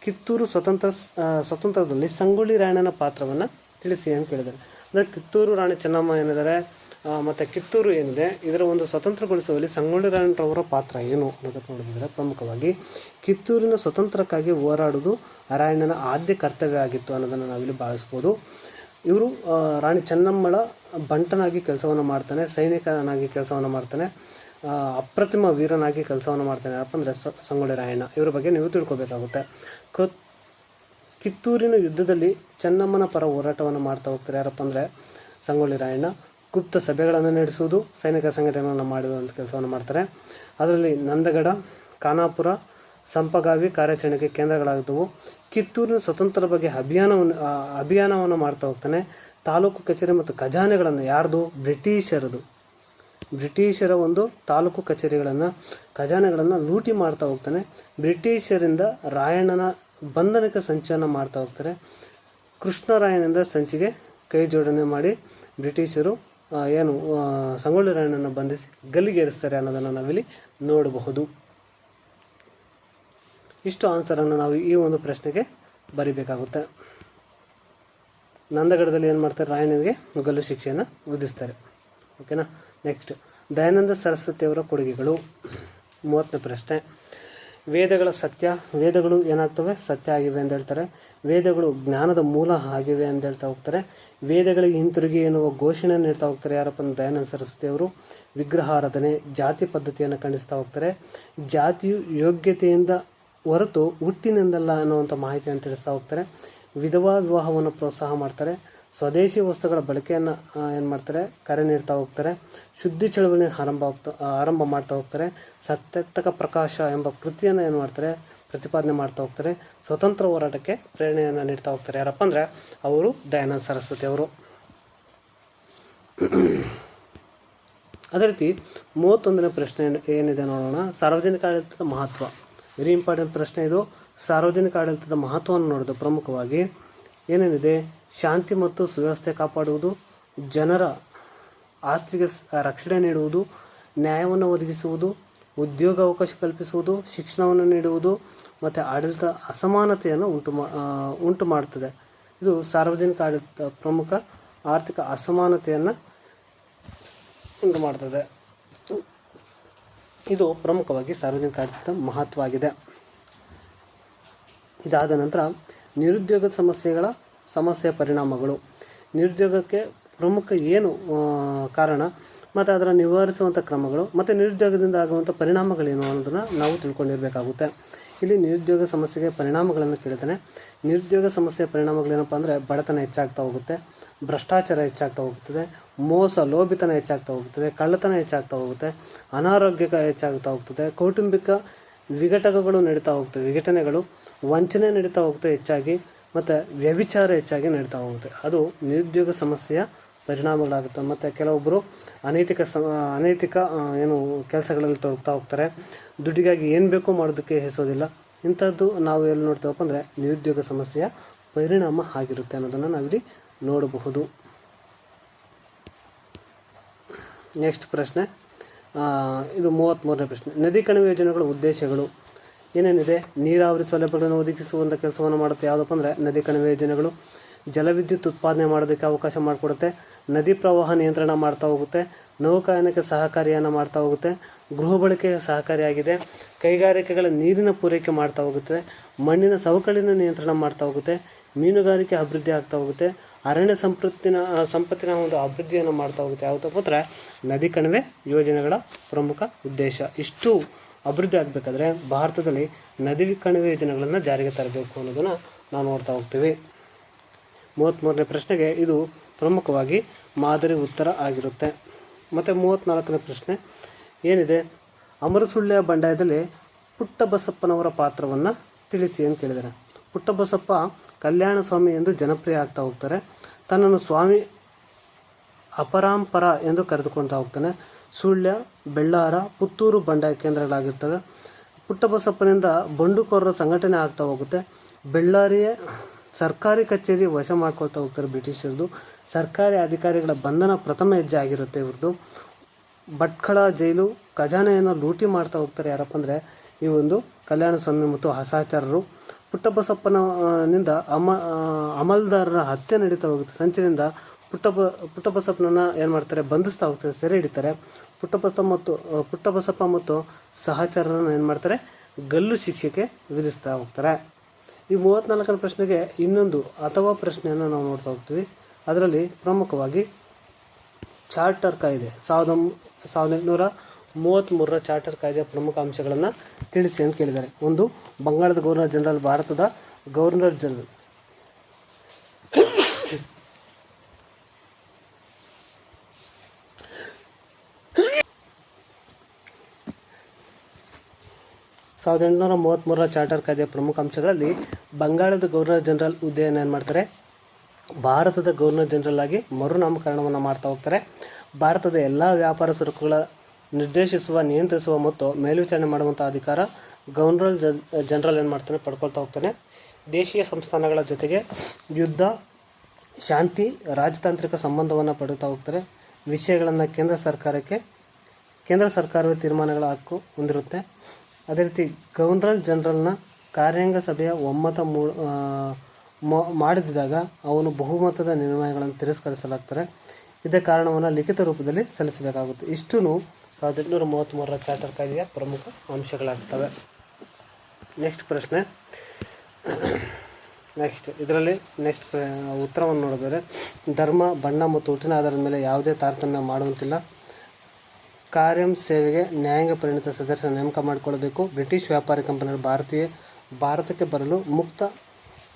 ಕಿತ್ತೂರು ಸ್ವತಂತ್ರದಲ್ಲಿ ಸಂಗೊಳ್ಳಿ ರಾಯಣ್ಣನ ಪಾತ್ರವನ್ನು ತಿಳಿಸಿ ಅಂತ ಕೇಳಿದ್ದಾರೆ. ಅಂದರೆ ಕಿತ್ತೂರು ರಾಣಿ ಚೆನ್ನಮ್ಮ ಏನಿದ್ದಾರೆ ಮತ್ತು ಕಿತ್ತೂರು ಏನಿದೆ ಇದರ ಒಂದು ಸ್ವತಂತ್ರಗೊಳಿಸುವಲ್ಲಿ ಸಂಗೊಳ್ಳಿ ರಾಯಣ್ಣರವರ ಪಾತ್ರ ಏನು ಅನ್ನೋದನ್ನು ನೋಡಿದರೆ ಪ್ರಮುಖವಾಗಿ ಕಿತ್ತೂರಿನ ಸ್ವತಂತ್ರಕ್ಕಾಗಿ ಹೋರಾಡುವುದು ರಾಯಣ್ಣನ ಆದ್ಯ ಕರ್ತವ್ಯ ಆಗಿತ್ತು ಅನ್ನೋದನ್ನು ನಾವಿಲ್ಲಿ ಭಾವಿಸ್ಬೋದು. ಇವರು ರಾಣಿ ಚೆನ್ನಮ್ಮಳ ಬಂಟನಾಗಿ ಕೆಲಸವನ್ನು ಮಾಡ್ತಾನೆ, ಸೈನಿಕನಾಗಿ ಕೆಲಸವನ್ನು ಮಾಡ್ತಾನೆ, ಅಪ್ರತಿಮ ವೀರನಾಗಿ ಕೆಲಸವನ್ನು ಮಾಡ್ತಾನೆ. ಯಾರಪ್ಪ ಅಂದರೆ ಸಂಗೊಳ್ಳಿ ರಾಯಣ್ಣ. ಇವರ ಬಗ್ಗೆ ನೀವು ತಿಳ್ಕೊಬೇಕಾಗುತ್ತೆ. ಕಿತ್ತೂರಿನ ಯುದ್ಧದಲ್ಲಿ ಚೆನ್ನಮ್ಮನ ಪರ ಹೋರಾಟವನ್ನು ಮಾಡ್ತಾ ಹೋಗ್ತಾರೆ ಯಾರಪ್ಪ ಅಂದರೆ ಸಂಗೊಳ್ಳಿ ರಾಯಣ್ಣ. ಗುಪ್ತ ಸಭೆಗಳನ್ನು ನಡೆಸುವುದು, ಸೈನಿಕ ಸಂಘಟನೆಯನ್ನು ಮಾಡುವಂಥ ಕೆಲಸವನ್ನು ಮಾಡ್ತಾರೆ. ಅದರಲ್ಲಿ ನಂದಗಡ, ಖಾನಾಪುರ, ಸಂಪಗಾವಿ ಕಾರ್ಯಾಚರಣೆಗೆ ಕೇಂದ್ರಗಳಾಗಿದ್ದವು. ಕಿತ್ತೂರಿನ ಸ್ವತಂತ್ರ ಬಗ್ಗೆ ಅಭಿಯಾನವನ್ನು ಮಾಡ್ತಾ ಹೋಗ್ತಾನೆ. ತಾಲೂಕು ಕಚೇರಿ ಮತ್ತು ಖಜಾನೆಗಳನ್ನು ಯಾರ್ದು? ಬ್ರಿಟಿಷರ ಒಂದು ತಾಲೂಕು ಖಜಾನೆಗಳನ್ನು ಲೂಟಿ ಮಾಡ್ತಾ ಹೋಗ್ತಾನೆ. ಬ್ರಿಟಿಷರಿಂದ ರಾಯಣ್ಣನ ಬಂಧನಕ್ಕೆ ಸಂಚನ್ನು ಮಾಡ್ತಾ ಹೋಗ್ತಾರೆ. ಕೃಷ್ಣರಾಯನಿಂದ ಸಂಚಿಗೆ ಕೈ ಜೋಡಣೆ ಮಾಡಿ ಬ್ರಿಟಿಷರು ಸಂಗೊಳ್ಳಿ ರಾಯಣ್ಣನ ಬಂಧಿಸಿ ಗಲ್ಲಿಗೇರಿಸ್ತಾರೆ ಅನ್ನೋದನ್ನು ನಾವಿಲ್ಲಿ ನೋಡಬಹುದು. ಇಷ್ಟು ಆನ್ಸರನ್ನು ನಾವು ಈ ಒಂದು ಪ್ರಶ್ನೆಗೆ ಬರಿಬೇಕಾಗುತ್ತೆ. ನಂದಗಡದಲ್ಲಿ ಏನು ಮಾಡ್ತಾರೆ? ರಾಯಣ್ಣನಿಗೆ ಗಲ್ಲು ಶಿಕ್ಷೆಯನ್ನು ವಿಧಿಸ್ತಾರೆ. ಓಕೆನಾ. ನೆಕ್ಸ್ಟ್, ದಯಾನಂದ ಸರಸ್ವತಿಯವರ ಕೊಡುಗೆಗಳು. 30ನೇ ಪ್ರಶ್ನೆ, ವೇದಗಳು ಏನಾಗ್ತವೆ? ಸತ್ಯ ಆಗಿವೆ ಅಂತ ಹೇಳ್ತಾರೆ. ವೇದಗಳು ಜ್ಞಾನದ ಮೂಲ ಆಗಿವೆ ಅಂತ ಹೇಳ್ತಾ ಹೋಗ್ತಾರೆ. ವೇದಗಳಿಗೆ ಹಿಂತಿರುಗಿ ಎನ್ನುವ ಘೋಷಣೆ ನೀಡ್ತಾ ಹೋಗ್ತಾರೆ ಯಾರಪ್ಪ ಅಂದರೆ ದಯಾನಂದ ಸರಸ್ವತಿಯವರು. ವಿಗ್ರಹಾರಾಧನೆ, ಜಾತಿ ಪದ್ಧತಿಯನ್ನು ಖಂಡಿಸ್ತಾ ಹೋಗ್ತಾರೆ. ಜಾತಿಯು ಯೋಗ್ಯತೆಯಿಂದ ಹೊರತು ಹುಟ್ಟಿನಿಂದಲ್ಲ ಅನ್ನುವಂಥ ಮಾಹಿತಿಯನ್ನು ತಿಳಿಸ್ತಾ ಹೋಗ್ತಾರೆ. ವಿಧವಾ ವಿವಾಹವನ್ನು ಪ್ರೋತ್ಸಾಹ ಮಾಡ್ತಾರೆ. ಸ್ವದೇಶಿ ವಸ್ತುಗಳ ಬಳಕೆಯನ್ನು ಏನು ಮಾಡ್ತಾರೆ? ಕರೆ ನೀಡ್ತಾ ಹೋಗ್ತಾರೆ. ಶುದ್ಧಿ ಚಳವಳಿನ ಆರಂಭ ಮಾಡ್ತಾ ಹೋಗ್ತಾರೆ. ಸತ್ಯರ್ಥಕ ಪ್ರಕಾಶ ಎಂಬ ಕೃತಿಯನ್ನು ಏನು ಮಾಡ್ತಾರೆ? ಪ್ರತಿಪಾದನೆ ಮಾಡ್ತಾ ಹೋಗ್ತಾರೆ. ಸ್ವತಂತ್ರ ಹೋರಾಟಕ್ಕೆ ಪ್ರೇರಣೆಯನ್ನು ನೀಡ್ತಾ ಹೋಗ್ತಾರೆ. ಯಾರಪ್ಪ ಅಂದರೆ ಅವರು ದಯಾನಂದ ಸರಸ್ವತಿ ಅವರು. ಅದೇ ರೀತಿ 31ನೇ ಪ್ರಶ್ನೆ ಏನಿದೆ ನೋಡೋಣ. ಸಾರ್ವಜನಿಕ ಆಡಳಿತದ ಮಹತ್ವ. ವೆರಿ ಇಂಪಾರ್ಟೆಂಟ್ ಪ್ರಶ್ನೆ ಇದು. ಸಾರ್ವಜನಿಕ ಆಡಳಿತದ ಮಹತ್ವವನ್ನು ನೋಡೋದು ಪ್ರಮುಖವಾಗಿ ಏನೇನಿದೆ? ಶಾಂತಿ ಮತ್ತು ಸುವ್ಯವಸ್ಥೆ ಕಾಪಾಡುವುದು, ಜನರ ಆಸ್ತಿಗೆ ರಕ್ಷಣೆ ನೀಡುವುದು, ನ್ಯಾಯವನ್ನು ಒದಗಿಸುವುದು, ಉದ್ಯೋಗ ಅವಕಾಶ ಕಲ್ಪಿಸುವುದು, ಶಿಕ್ಷಣವನ್ನು ನೀಡುವುದು ಮತ್ತು ಆಡಳಿತ ಅಸಮಾನತೆಯನ್ನು ಉಂಟು ಮಾಡುತ್ತದೆ. ಇದು ಸಾರ್ವಜನಿಕ ಆಡಳಿತ ಪ್ರಮುಖ ಆರ್ಥಿಕ ಅಸಮಾನತೆಯನ್ನು ಉಂಟು ಮಾಡ್ತದೆ. ಇದು ಪ್ರಮುಖವಾಗಿ ಸಾರ್ವಜನಿಕ ಆಡಳಿತದ ಮಹತ್ವ ಆಗಿದೆ. ಇದಾದ ನಂತರ ನಿರುದ್ಯೋಗದ ಸಮಸ್ಯೆಯ ಪರಿಣಾಮಗಳು. ನಿರುದ್ಯೋಗಕ್ಕೆ ಪ್ರಮುಖ ಏನು ಕಾರಣ ಮತ್ತು ಅದರ ನಿವಾರಿಸುವಂಥ ಕ್ರಮಗಳು ಮತ್ತು ನಿರುದ್ಯೋಗದಿಂದ ಆಗುವಂಥ ಪರಿಣಾಮಗಳೇನು ಅನ್ನೋದನ್ನು ನಾವು ತಿಳ್ಕೊಂಡಿರಬೇಕಾಗುತ್ತೆ. ಇಲ್ಲಿ ನಿರುದ್ಯೋಗ ಸಮಸ್ಯೆಗೆ ಪರಿಣಾಮಗಳನ್ನು ಕೇಳ್ತಾನೆ. ನಿರುದ್ಯೋಗ ಸಮಸ್ಯೆಯ ಪರಿಣಾಮಗಳೇನಪ್ಪ ಅಂದರೆ ಬಡತನ ಹೆಚ್ಚಾಗ್ತಾ ಹೋಗುತ್ತೆ, ಭ್ರಷ್ಟಾಚಾರ ಹೆಚ್ಚಾಗ್ತಾ ಹೋಗ್ತದೆ, ಲೋಭಿತನ ಹೆಚ್ಚಾಗ್ತಾ ಹೋಗ್ತದೆ, ಕಳ್ಳತನ ಹೆಚ್ಚಾಗ್ತಾ ಹೋಗುತ್ತೆ, ಅನಾರೋಗ್ಯ ಹೆಚ್ಚಾಗ್ತಾ ಹೋಗ್ತದೆ, ಕೌಟುಂಬಿಕ ವಿಘಟನೆಗಳು, ವಂಚನೆ ನಡೀತಾ ಹೋಗುತ್ತೆ ಹೆಚ್ಚಾಗಿ, ಮತ್ತು ವ್ಯಭಿಚಾರ ಹೆಚ್ಚಾಗಿ ನಡೀತಾ ಹೋಗುತ್ತೆ. ಅದು ನಿರುದ್ಯೋಗ ಸಮಸ್ಯೆಯ ಪರಿಣಾಮಗಳಾಗುತ್ತೆ. ಮತ್ತು ಕೆಲವೊಬ್ಬರು ಅನೈತಿಕ ಕೆಲಸಗಳಲ್ಲಿ ತೊಡಗ್ತಾ ಹೋಗ್ತಾರೆ. ದುಡ್ಡಿಗಾಗಿ ಏನು ಬೇಕೋ ಮಾಡೋದಕ್ಕೆ ಹೆಸೋದಿಲ್ಲ. ಇಂಥದ್ದು ನಾವು ಎಲ್ಲಿ ನೋಡ್ತೇವಪ್ಪ ಅಂದರೆ ನಿರುದ್ಯೋಗ ಸಮಸ್ಯೆಯ ಪರಿಣಾಮ ಆಗಿರುತ್ತೆ ಅನ್ನೋದನ್ನು ನಾವಿಲ್ಲಿ ನೋಡಬಹುದು. ನೆಕ್ಸ್ಟ್ ಪ್ರಶ್ನೆ, ಇದು 33ನೇ ಪ್ರಶ್ನೆ. ನದಿ ಕಣಿವೆ ಯೋಜನೆಗಳ ಉದ್ದೇಶಗಳು ಏನೇನಿದೆ? ನೀರಾವರಿ ಸೌಲಭ್ಯಗಳನ್ನು ಒದಗಿಸುವಂಥ ಕೆಲಸವನ್ನು ಮಾಡುತ್ತೆ. ಯಾವುದಪ್ಪ ಅಂದರೆ ನದಿ ಕಣಿವೆ ಯೋಜನೆಗಳು. ಜಲವಿದ್ಯುತ್ ಉತ್ಪಾದನೆ ಮಾಡೋದಕ್ಕೆ ಅವಕಾಶ ಮಾಡಿಕೊಡುತ್ತೆ. ನದಿ ಪ್ರವಾಹ ನಿಯಂತ್ರಣ ಮಾಡ್ತಾ ಹೋಗುತ್ತೆ. ನೌಕಾಯಾನಕ್ಕೆ ಸಹಕಾರಿಯನ್ನು ಮಾಡ್ತಾ ಹೋಗುತ್ತೆ. ಗೃಹ ಬಳಕೆಗೆ ಸಹಕಾರಿಯಾಗಿದೆ. ಕೈಗಾರಿಕೆಗಳ ನೀರಿನ ಪೂರೈಕೆ ಮಾಡ್ತಾ ಹೋಗುತ್ತೆ. ಮಣ್ಣಿನ ಸವಕಳಿನ ನಿಯಂತ್ರಣ ಮಾಡ್ತಾ ಹೋಗುತ್ತೆ. ಮೀನುಗಾರಿಕೆ ಅಭಿವೃದ್ಧಿ ಆಗ್ತಾ ಹೋಗುತ್ತೆ. ಅರಣ್ಯ ಸಂಪತ್ತಿನ ಒಂದು ಅಭಿವೃದ್ಧಿಯನ್ನು ಮಾಡ್ತಾ ಹೋಗುತ್ತೆ. ಯಾವುದಪ್ಪ ಅಂದರೆ ನದಿ ಕಣಿವೆ ಯೋಜನೆಗಳ ಪ್ರಮುಖ ಉದ್ದೇಶ. ಇಷ್ಟು ಅಭಿವೃದ್ಧಿ ಆಗಬೇಕಾದ್ರೆ ಭಾರತದಲ್ಲಿ ನದಿ ಕಣಿವೆ ಯೋಜನೆಗಳನ್ನು ಜಾರಿಗೆ ತರಬೇಕು ಅನ್ನೋದನ್ನು ನಾವು ನೋಡ್ತಾ ಹೋಗ್ತೀವಿ. 33ನೇ ಪ್ರಶ್ನೆಗೆ ಇದು ಪ್ರಮುಖವಾಗಿ ಮಾದರಿ ಉತ್ತರ ಆಗಿರುತ್ತೆ. ಮತ್ತು 34ನೇ ಪ್ರಶ್ನೆ ಏನಿದೆ? ಅಮರಸುಳ್ಯ ಬಂಡಾಯದಲ್ಲಿ ಪುಟ್ಟಬಸಪ್ಪನವರ ಪಾತ್ರವನ್ನು ತಿಳಿಸಿ ಅಂತ ಕೇಳಿದ್ದಾರೆ. ಪುಟ್ಟಬಸಪ್ಪ ಕಲ್ಯಾಣ ಸ್ವಾಮಿ ಎಂದು ಜನಪ್ರಿಯ ಆಗ್ತಾ ಹೋಗ್ತಾರೆ. ತನ್ನನ್ನು ಸ್ವಾಮಿ ಅಪರಾಂಪರ ಎಂದು ಕರೆದುಕೊಳ್ತಾ ಹೋಗ್ತಾನೆ. ಸುಳ್ಯ, ಬೆಳ್ಳಾರ, ಪುತ್ತೂರು ಬಂಡಾಯ ಕೇಂದ್ರಗಳಾಗಿರ್ತವೆ. ಪುಟ್ಟಬಸಪ್ಪನಿಂದ ಬಂಡುಕೋರರ ಸಂಘಟನೆ ಆಗ್ತಾ ಹೋಗುತ್ತೆ. ಬೆಳ್ಳಾರಿಯ ಸರ್ಕಾರಿ ಕಚೇರಿ ವಶ ಮಾಡ್ಕೊಳ್ತಾ ಹೋಗ್ತಾರೆ ಬ್ರಿಟಿಷರದು. ಸರ್ಕಾರಿ ಅಧಿಕಾರಿಗಳ ಬಂಧನ ಪ್ರಥಮ ಹೆಜ್ಜೆ ಆಗಿರುತ್ತೆ ಇವ್ರದ್ದು. ಭಟ್ಕಳ ಜೈಲು ಖಜಾನೆಯನ್ನು ಲೂಟಿ ಮಾಡ್ತಾ ಹೋಗ್ತಾರೆ. ಯಾರಪ್ಪ ಅಂದರೆ ಈ ಒಂದು ಕಲ್ಯಾಣ ಸ್ವಾಮಿ ಮತ್ತು ಅಸಹಚರರು. ಪುಟ್ಟಬಸಪ್ಪನಿಂದ ಅಮಲ್ದಾರರ ಹತ್ಯೆ ನಡೀತಾ ಹೋಗುತ್ತೆ. ಸಂಚಿನಿಂದ ಪುಟ್ಟಬಸಪ್ಪನನ್ನು ಏನು ಮಾಡ್ತಾರೆ, ಬಂಧಿಸ್ತಾ ಹೋಗ್ತಾರೆ, ಸೆರೆ ಹಿಡಿತಾರೆ. ಪುಟ್ಟಬಸಪ್ಪ ಮತ್ತು ಸಹಚರರನ್ನು ಏನು ಮಾಡ್ತಾರೆ, ಗಲ್ಲು ಶಿಕ್ಷೆಗೆ ವಿಧಿಸ್ತಾ ಹೋಗ್ತಾರೆ. ಈ 34ನೇ ಪ್ರಶ್ನೆಗೆ ಇನ್ನೊಂದು ಅಥವಾ ಪ್ರಶ್ನೆಯನ್ನು ನಾವು ನೋಡ್ತಾ ಹೋಗ್ತೀವಿ. ಅದರಲ್ಲಿ ಪ್ರಮುಖವಾಗಿ ಚಾರ್ಟರ್ ಕಾಯ್ದೆ 1833ರ ಚಾರ್ಟರ್ ಕಾಯ್ದೆಯ ಪ್ರಮುಖ ಅಂಶಗಳನ್ನು ತಿಳಿಸಿ ಅಂತ ಕೇಳಿದ್ದಾರೆ. ಒಂದು, ಬಂಗಾಳದ ಗವರ್ನರ್ ಜನರಲ್ ಭಾರತದ ಗವರ್ನರ್ ಜನರಲ್. ಸಾವಿರದ 1833ರ ಚಾರ್ಟರ್ ಕಾಯ್ದೆಯ ಪ್ರಮುಖ ಅಂಶಗಳಲ್ಲಿ ಬಂಗಾಳದ ಗವರ್ನರ್ ಜನರಲ್ ಹುದ್ದೆಯನ್ನು ಏನು ಮಾಡ್ತಾರೆ, ಭಾರತದ ಗವರ್ನರ್ ಜನರಲ್ ಆಗಿ ಮರುನಾಮಕರಣವನ್ನು ಮಾಡ್ತಾ ಹೋಗ್ತಾರೆ. ಭಾರತದ ಎಲ್ಲ ವ್ಯಾಪಾರ ಸರಕುಗಳ ನಿರ್ದೇಶಿಸುವ, ನಿಯಂತ್ರಿಸುವ ಮತ್ತು ಮೇಲ್ವಿಚಾರಣೆ ಮಾಡುವಂಥ ಅಧಿಕಾರ ಗವರ್ನರ್ ಜನರಲ್ ಏನು ಮಾಡ್ತಾನೆ, ಪಡ್ಕೊಳ್ತಾ ಹೋಗ್ತಾನೆ. ದೇಶೀಯ ಸಂಸ್ಥಾನಗಳ ಜೊತೆಗೆ ಯುದ್ಧ, ಶಾಂತಿ, ರಾಜತಾಂತ್ರಿಕ ಸಂಬಂಧವನ್ನು ಪಡೆಯುತ್ತಾ ಹೋಗ್ತಾರೆ. ವಿಷಯಗಳನ್ನು ಕೇಂದ್ರ ಸರ್ಕಾರವೇ ತೀರ್ಮಾನಗಳ ಹಕ್ಕು ಹೊಂದಿರುತ್ತೆ. ಅದೇ ರೀತಿ ಗವರ್ನರ್ ಜನರಲ್ನ ಕಾರ್ಯಾಂಗ ಸಭೆಯ ಒಮ್ಮತ ಮಾಡದಿದ್ದಾಗ ಅವನು ಬಹುಮತದ ನಿರ್ಣಯಗಳನ್ನು ತಿರಸ್ಕರಿಸಲಾಗ್ತಾರೆ. ಇದೇ ಕಾರಣವನ್ನು ಲಿಖಿತ ರೂಪದಲ್ಲಿ ಸಲ್ಲಿಸಬೇಕಾಗುತ್ತೆ. ಇಷ್ಟೂ 1833ರ ಚಾರ್ಟರ್ ಕಾಯ್ದೆಯ ಪ್ರಮುಖ ಅಂಶಗಳಾಗ್ತವೆ. ನೆಕ್ಸ್ಟ್ ಪ್ರಶ್ನೆ. ಇದರಲ್ಲಿ ಉತ್ತರವನ್ನು ನೋಡಿದರೆ, ಧರ್ಮ, ಬಣ್ಣ ಮತ್ತು ಹುಟ್ಟಿನ ಆಧಾರದ ಮೇಲೆ ಯಾವುದೇ ತಾರತಮ್ಯ ಮಾಡುವಂತಿಲ್ಲ. ಕಾರ್ಯಂ ಸೇವೆಗೆ ನ್ಯಾಯಾಂಗ ಪರಿಣಿತ ಸದಸ್ಯರ ನೇಮಕ ಮಾಡಿಕೊಳ್ಳಬೇಕು. ಬ್ರಿಟಿಷ್ ವ್ಯಾಪಾರಿ ಕಂಪನಿಗಳು ಭಾರತಕ್ಕೆ ಬರಲು ಮುಕ್ತ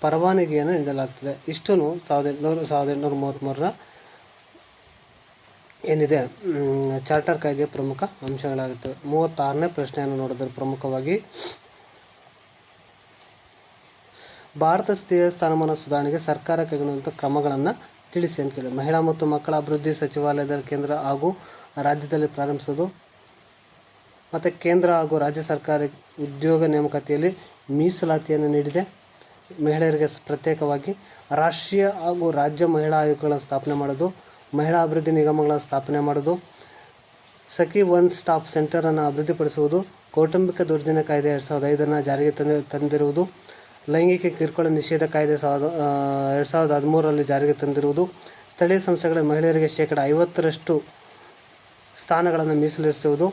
ಪರವಾನಗಿಯನ್ನು ನೀಡಲಾಗ್ತದೆ. ಇಷ್ಟೂ 1833ರ ಏನಿದೆ ಚಾರ್ಟರ್ ಕಾಯ್ದೆಯ ಪ್ರಮುಖ ಅಂಶಗಳಾಗುತ್ತವೆ. 36ನೇ ಪ್ರಶ್ನೆಯನ್ನು ನೋಡಿದರೆ ಪ್ರಮುಖವಾಗಿ ಭಾರತ ಸ್ತ್ರೀಯ ಸ್ಥಾನಮಾನ ಸುಧಾರಣೆಗೆ ಸರ್ಕಾರ ಕೈಗೊಂಡಂಥ ಕ್ರಮಗಳನ್ನು ತಿಳಿಸಿ ಅಂತ ಕೇಳಿದೆ. ಮಹಿಳಾ ಮತ್ತು ಮಕ್ಕಳ ಅಭಿವೃದ್ಧಿ ಸಚಿವಾಲಯದ ಕೇಂದ್ರ ಹಾಗೂ ರಾಜ್ಯದಲ್ಲಿ ಪ್ರಾರಂಭಿಸೋದು. ಮತ್ತು ಕೇಂದ್ರ ಹಾಗೂ ರಾಜ್ಯ ಸರ್ಕಾರಿ ಉದ್ಯೋಗ ನೇಮಕಾತಿಯಲ್ಲಿ ಮೀಸಲಾತಿಯನ್ನು ನೀಡಿದೆ. ಮಹಿಳೆಯರಿಗೆ ಪ್ರತ್ಯೇಕವಾಗಿ ರಾಷ್ಟ್ರೀಯ ಹಾಗೂ ರಾಜ್ಯ ಮಹಿಳಾ ಆಯೋಗಗಳನ್ನು ಸ್ಥಾಪನೆ ಮಾಡೋದು. ಮಹಿಳಾ ಅಭಿವೃದ್ಧಿ ನಿಗಮಗಳನ್ನು ಸ್ಥಾಪನೆ ಮಾಡೋದು. ಸಖಿ ಒನ್ ಸ್ಟಾಪ್ ಸೆಂಟರನ್ನು ಅಭಿವೃದ್ಧಿಪಡಿಸುವುದು. ಕೌಟುಂಬಿಕ ದೌರ್ಜನ್ಯ ಕಾಯ್ದೆ 2005 ಜಾರಿಗೆ ತಂದಿರುವುದು. ಲೈಂಗಿಕ ಕಿರುಕುಳ ನಿಷೇಧ ಕಾಯ್ದೆ 2013ರಲ್ಲಿ ಜಾರಿಗೆ ತಂದಿರುವುದು. ಸ್ಥಳೀಯ ಸಂಸ್ಥೆಗಳ ಮಹಿಳೆಯರಿಗೆ 50% ಸ್ಥಾನಗಳನ್ನು ಮೀಸಲಿರಿಸುವುದು.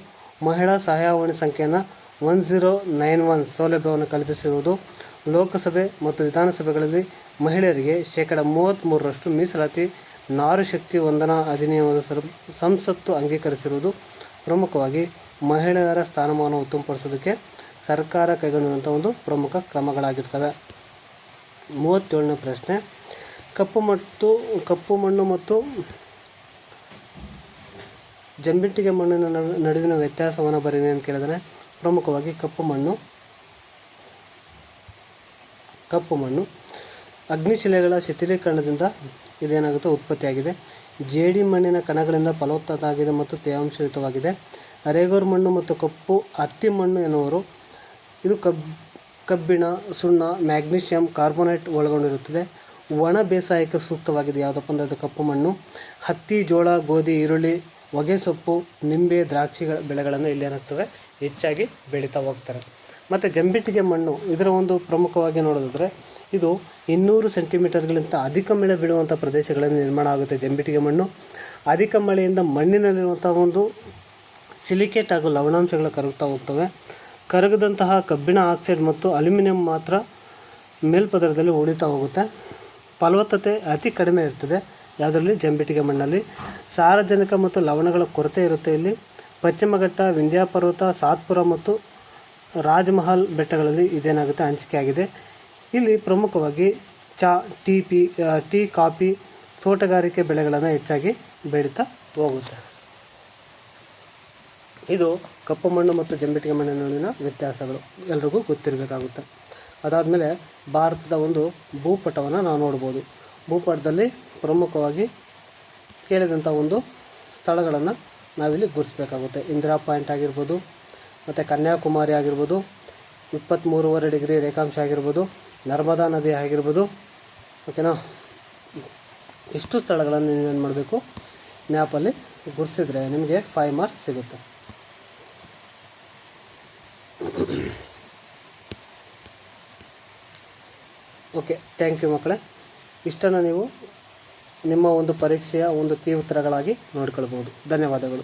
ಮಹಿಳಾ ಸಹಾಯವಾಣಿ ಸಂಖ್ಯೆಯನ್ನು 1091 ಸೌಲಭ್ಯವನ್ನು ಕಲ್ಪಿಸಿರುವುದು. ಲೋಕಸಭೆ ಮತ್ತು ವಿಧಾನಸಭೆಗಳಲ್ಲಿ ಮಹಿಳೆಯರಿಗೆ 33% ಮೀಸಲಾತಿ. ನಾರಿ ಶಕ್ತಿ ವಂದನಾ ಅಧಿನಿಯಮದ ಸಂಸತ್ತು ಅಂಗೀಕರಿಸಿರುವುದು. ಪ್ರಮುಖವಾಗಿ ಮಹಿಳೆಯರ ಸ್ಥಾನಮಾನವನ್ನು ಉತ್ತಮಪಡಿಸೋದಕ್ಕೆ ಸರ್ಕಾರ ಕೈಗೊಂಡಂಥ ಒಂದು ಪ್ರಮುಖ ಕ್ರಮಗಳಾಗಿರ್ತವೆ. 37ನೇ ಪ್ರಶ್ನೆ. ಕಪ್ಪು ಮಣ್ಣು ಮತ್ತು ಜಂಬಿಟ್ಟಿಗೆ ಮಣ್ಣಿನ ನಡುವಿನ ವ್ಯತ್ಯಾಸವನ್ನು ಬರೀರಿ ಅಂತ ಕೇಳಿದರೆ, ಪ್ರಮುಖವಾಗಿ ಕಪ್ಪು ಮಣ್ಣು ಅಗ್ನಿಶಿಲೆಗಳ ಶಿಥಿಲೀಕರಣದಿಂದ ಇದೇನಾಗುತ್ತೆ, ಉತ್ಪತ್ತಿಯಾಗಿದೆ. ಜೇಡಿ ಮಣ್ಣಿನ ಕಣಗಳಿಂದ ಫಲವತ್ತಾಗಿದೆ ಮತ್ತು ತೇವಾಂಶಯುತವಾಗಿದೆ. ರೇಗೂರ್ ಮಣ್ಣು ಮತ್ತು ಕಪ್ಪು ಹತ್ತಿ ಮಣ್ಣು ಎನ್ನುವರು. ಇದು ಕಬ್ಬಿಣ, ಸುಣ್ಣ, ಮ್ಯಾಗ್ನೀಷಿಯಂ ಕಾರ್ಬೋನೇಟ್ ಒಳಗೊಂಡಿರುತ್ತದೆ. ಒಣ ಬೇಸಾಯಕ್ಕೆ ಸೂಕ್ತವಾಗಿದೆ. ಯಾವುದಪ್ಪ ಅಂದರೆ ಅದು ಕಪ್ಪು ಮಣ್ಣು. ಹತ್ತಿ, ಜೋಳ, ಗೋಧಿ, ಈರುಳ್ಳಿ, ಹೊಗೆಸೊಪ್ಪು, ನಿಂಬೆ, ದ್ರಾಕ್ಷಿ ಬೆಳೆಗಳನ್ನು ಇಲ್ಲಿ ಏನಾಗ್ತವೆ, ಹೆಚ್ಚಾಗಿ ಬೆಳೀತಾ ಹೋಗ್ತಾರೆ. ಮತ್ತು ಜಂಬಿಟ್ಟಿಗೆ ಮಣ್ಣು, ಇದರ ಒಂದು ಪ್ರಮುಖವಾಗಿ ನೋಡೋದಾದರೆ ಇದು 200 ಸೆಂಟಿಮೀಟರ್ಗಳಿಂದ ಅಧಿಕ ಮಳೆ ಬೀಳುವಂಥ ಪ್ರದೇಶಗಳಲ್ಲಿ ನಿರ್ಮಾಣ ಆಗುತ್ತೆ. ಜಂಬಿಟ್ಟಿಗೆ ಮಣ್ಣು ಅಧಿಕ ಮಳೆಯಿಂದ ಮಣ್ಣಿನಲ್ಲಿರುವಂಥ ಒಂದು ಸಿಲಿಕೇಟ್ ಹಾಗೂ ಲವಣಾಂಶಗಳು ಕರಗ್ತಾ ಹೋಗ್ತವೆ. ಕರಗದಂತಹ ಕಬ್ಬಿಣ ಆಕ್ಸೈಡ್ ಮತ್ತು ಅಲ್ಯೂಮಿನಿಯಂ ಮಾತ್ರ ಮೇಲ್ಪದರದಲ್ಲಿ ಉಳಿತಾ ಹೋಗುತ್ತೆ. ಫಲವತ್ತತೆ ಅತಿ ಕಡಿಮೆ ಇರ್ತದೆ ಯಾವುದರಲ್ಲಿ, ಜಂಬಿಟ್ಟಿಗೆ ಮಣ್ಣಲ್ಲಿ. ಸಾರಜನಕ ಮತ್ತು ಲವಣಗಳ ಕೊರತೆ ಇರುತ್ತೆ ಇಲ್ಲಿ. ಪಶ್ಚಿಮ ಘಟ್ಟ, ವಿಂಧ್ಯ ಪರ್ವತ, ಸಾತ್ಪುರ ಮತ್ತು ರಾಜಮಹಲ್ ಬೆಟ್ಟಗಳಲ್ಲಿ ಇದೇನಾಗುತ್ತೆ, ಹಂಚಿಕೆ ಆಗಿದೆ. ಇಲ್ಲಿ ಪ್ರಮುಖವಾಗಿ ಟೀ, ಕಾಫಿ, ತೋಟಗಾರಿಕೆ ಬೆಳೆಗಳನ್ನು ಹೆಚ್ಚಾಗಿ ಬೆಳೀತಾ ಹೋಗುತ್ತೆ. ಇದು ಕಪ್ಪು ಮಣ್ಣು ಮತ್ತು ಜಂಬಿಟ್ಟಿಗೆ ಮಣ್ಣಿನ ವ್ಯತ್ಯಾಸಗಳು ಎಲ್ರಿಗೂ ಗೊತ್ತಿರಬೇಕಾಗುತ್ತೆ. ಅದಾದಮೇಲೆ ಭಾರತದ ಒಂದು ಭೂಪಟವನ್ನು ನಾವು ನೋಡ್ಬೋದು. ಭೂಪಟದಲ್ಲಿ ಪ್ರಮುಖವಾಗಿ ಕೇಳಿದಂಥ ಒಂದು ಸ್ಥಳಗಳನ್ನು ನಾವಿಲ್ಲಿ ಗುರುತಿಸಬೇಕಾಗುತ್ತೆ. ಇಂದಿರಾ ಪಾಯಿಂಟ್ ಆಗಿರ್ಬೋದು, ಮತ್ತು ಕನ್ಯಾಕುಮಾರಿ ಆಗಿರ್ಬೋದು, 23.5 ಡಿಗ್ರಿ ರೇಖಾಂಶ ಆಗಿರ್ಬೋದು, ನರ್ಮದಾ ನದಿ ಆಗಿರ್ಬೋದು. ಓಕೆನಾ, ಇಷ್ಟು ಸ್ಥಳಗಳನ್ನು ನೀವೇನು ಮಾಡಬೇಕು, ಮ್ಯಾಪಲ್ಲಿ ಗುರುತಿಸಿದ್ರೆ ನಿಮಗೆ 5 ಮಾರ್ಕ್ಸ್ ಸಿಗುತ್ತೆ. ಓಕೆ, ಥ್ಯಾಂಕ್ ಯು ಮಕ್ಕಳೇ. ಇಷ್ಟನ್ನು ನೀವು ನಿಮ್ಮ ಒಂದು ಪರೀಕ್ಷೆಯ ಒಂದು ಕೀ ಉತ್ತರಗಳಾಗಿ ನೋಡ್ಕೊಳ್ಬೋದು. ಧನ್ಯವಾದಗಳು.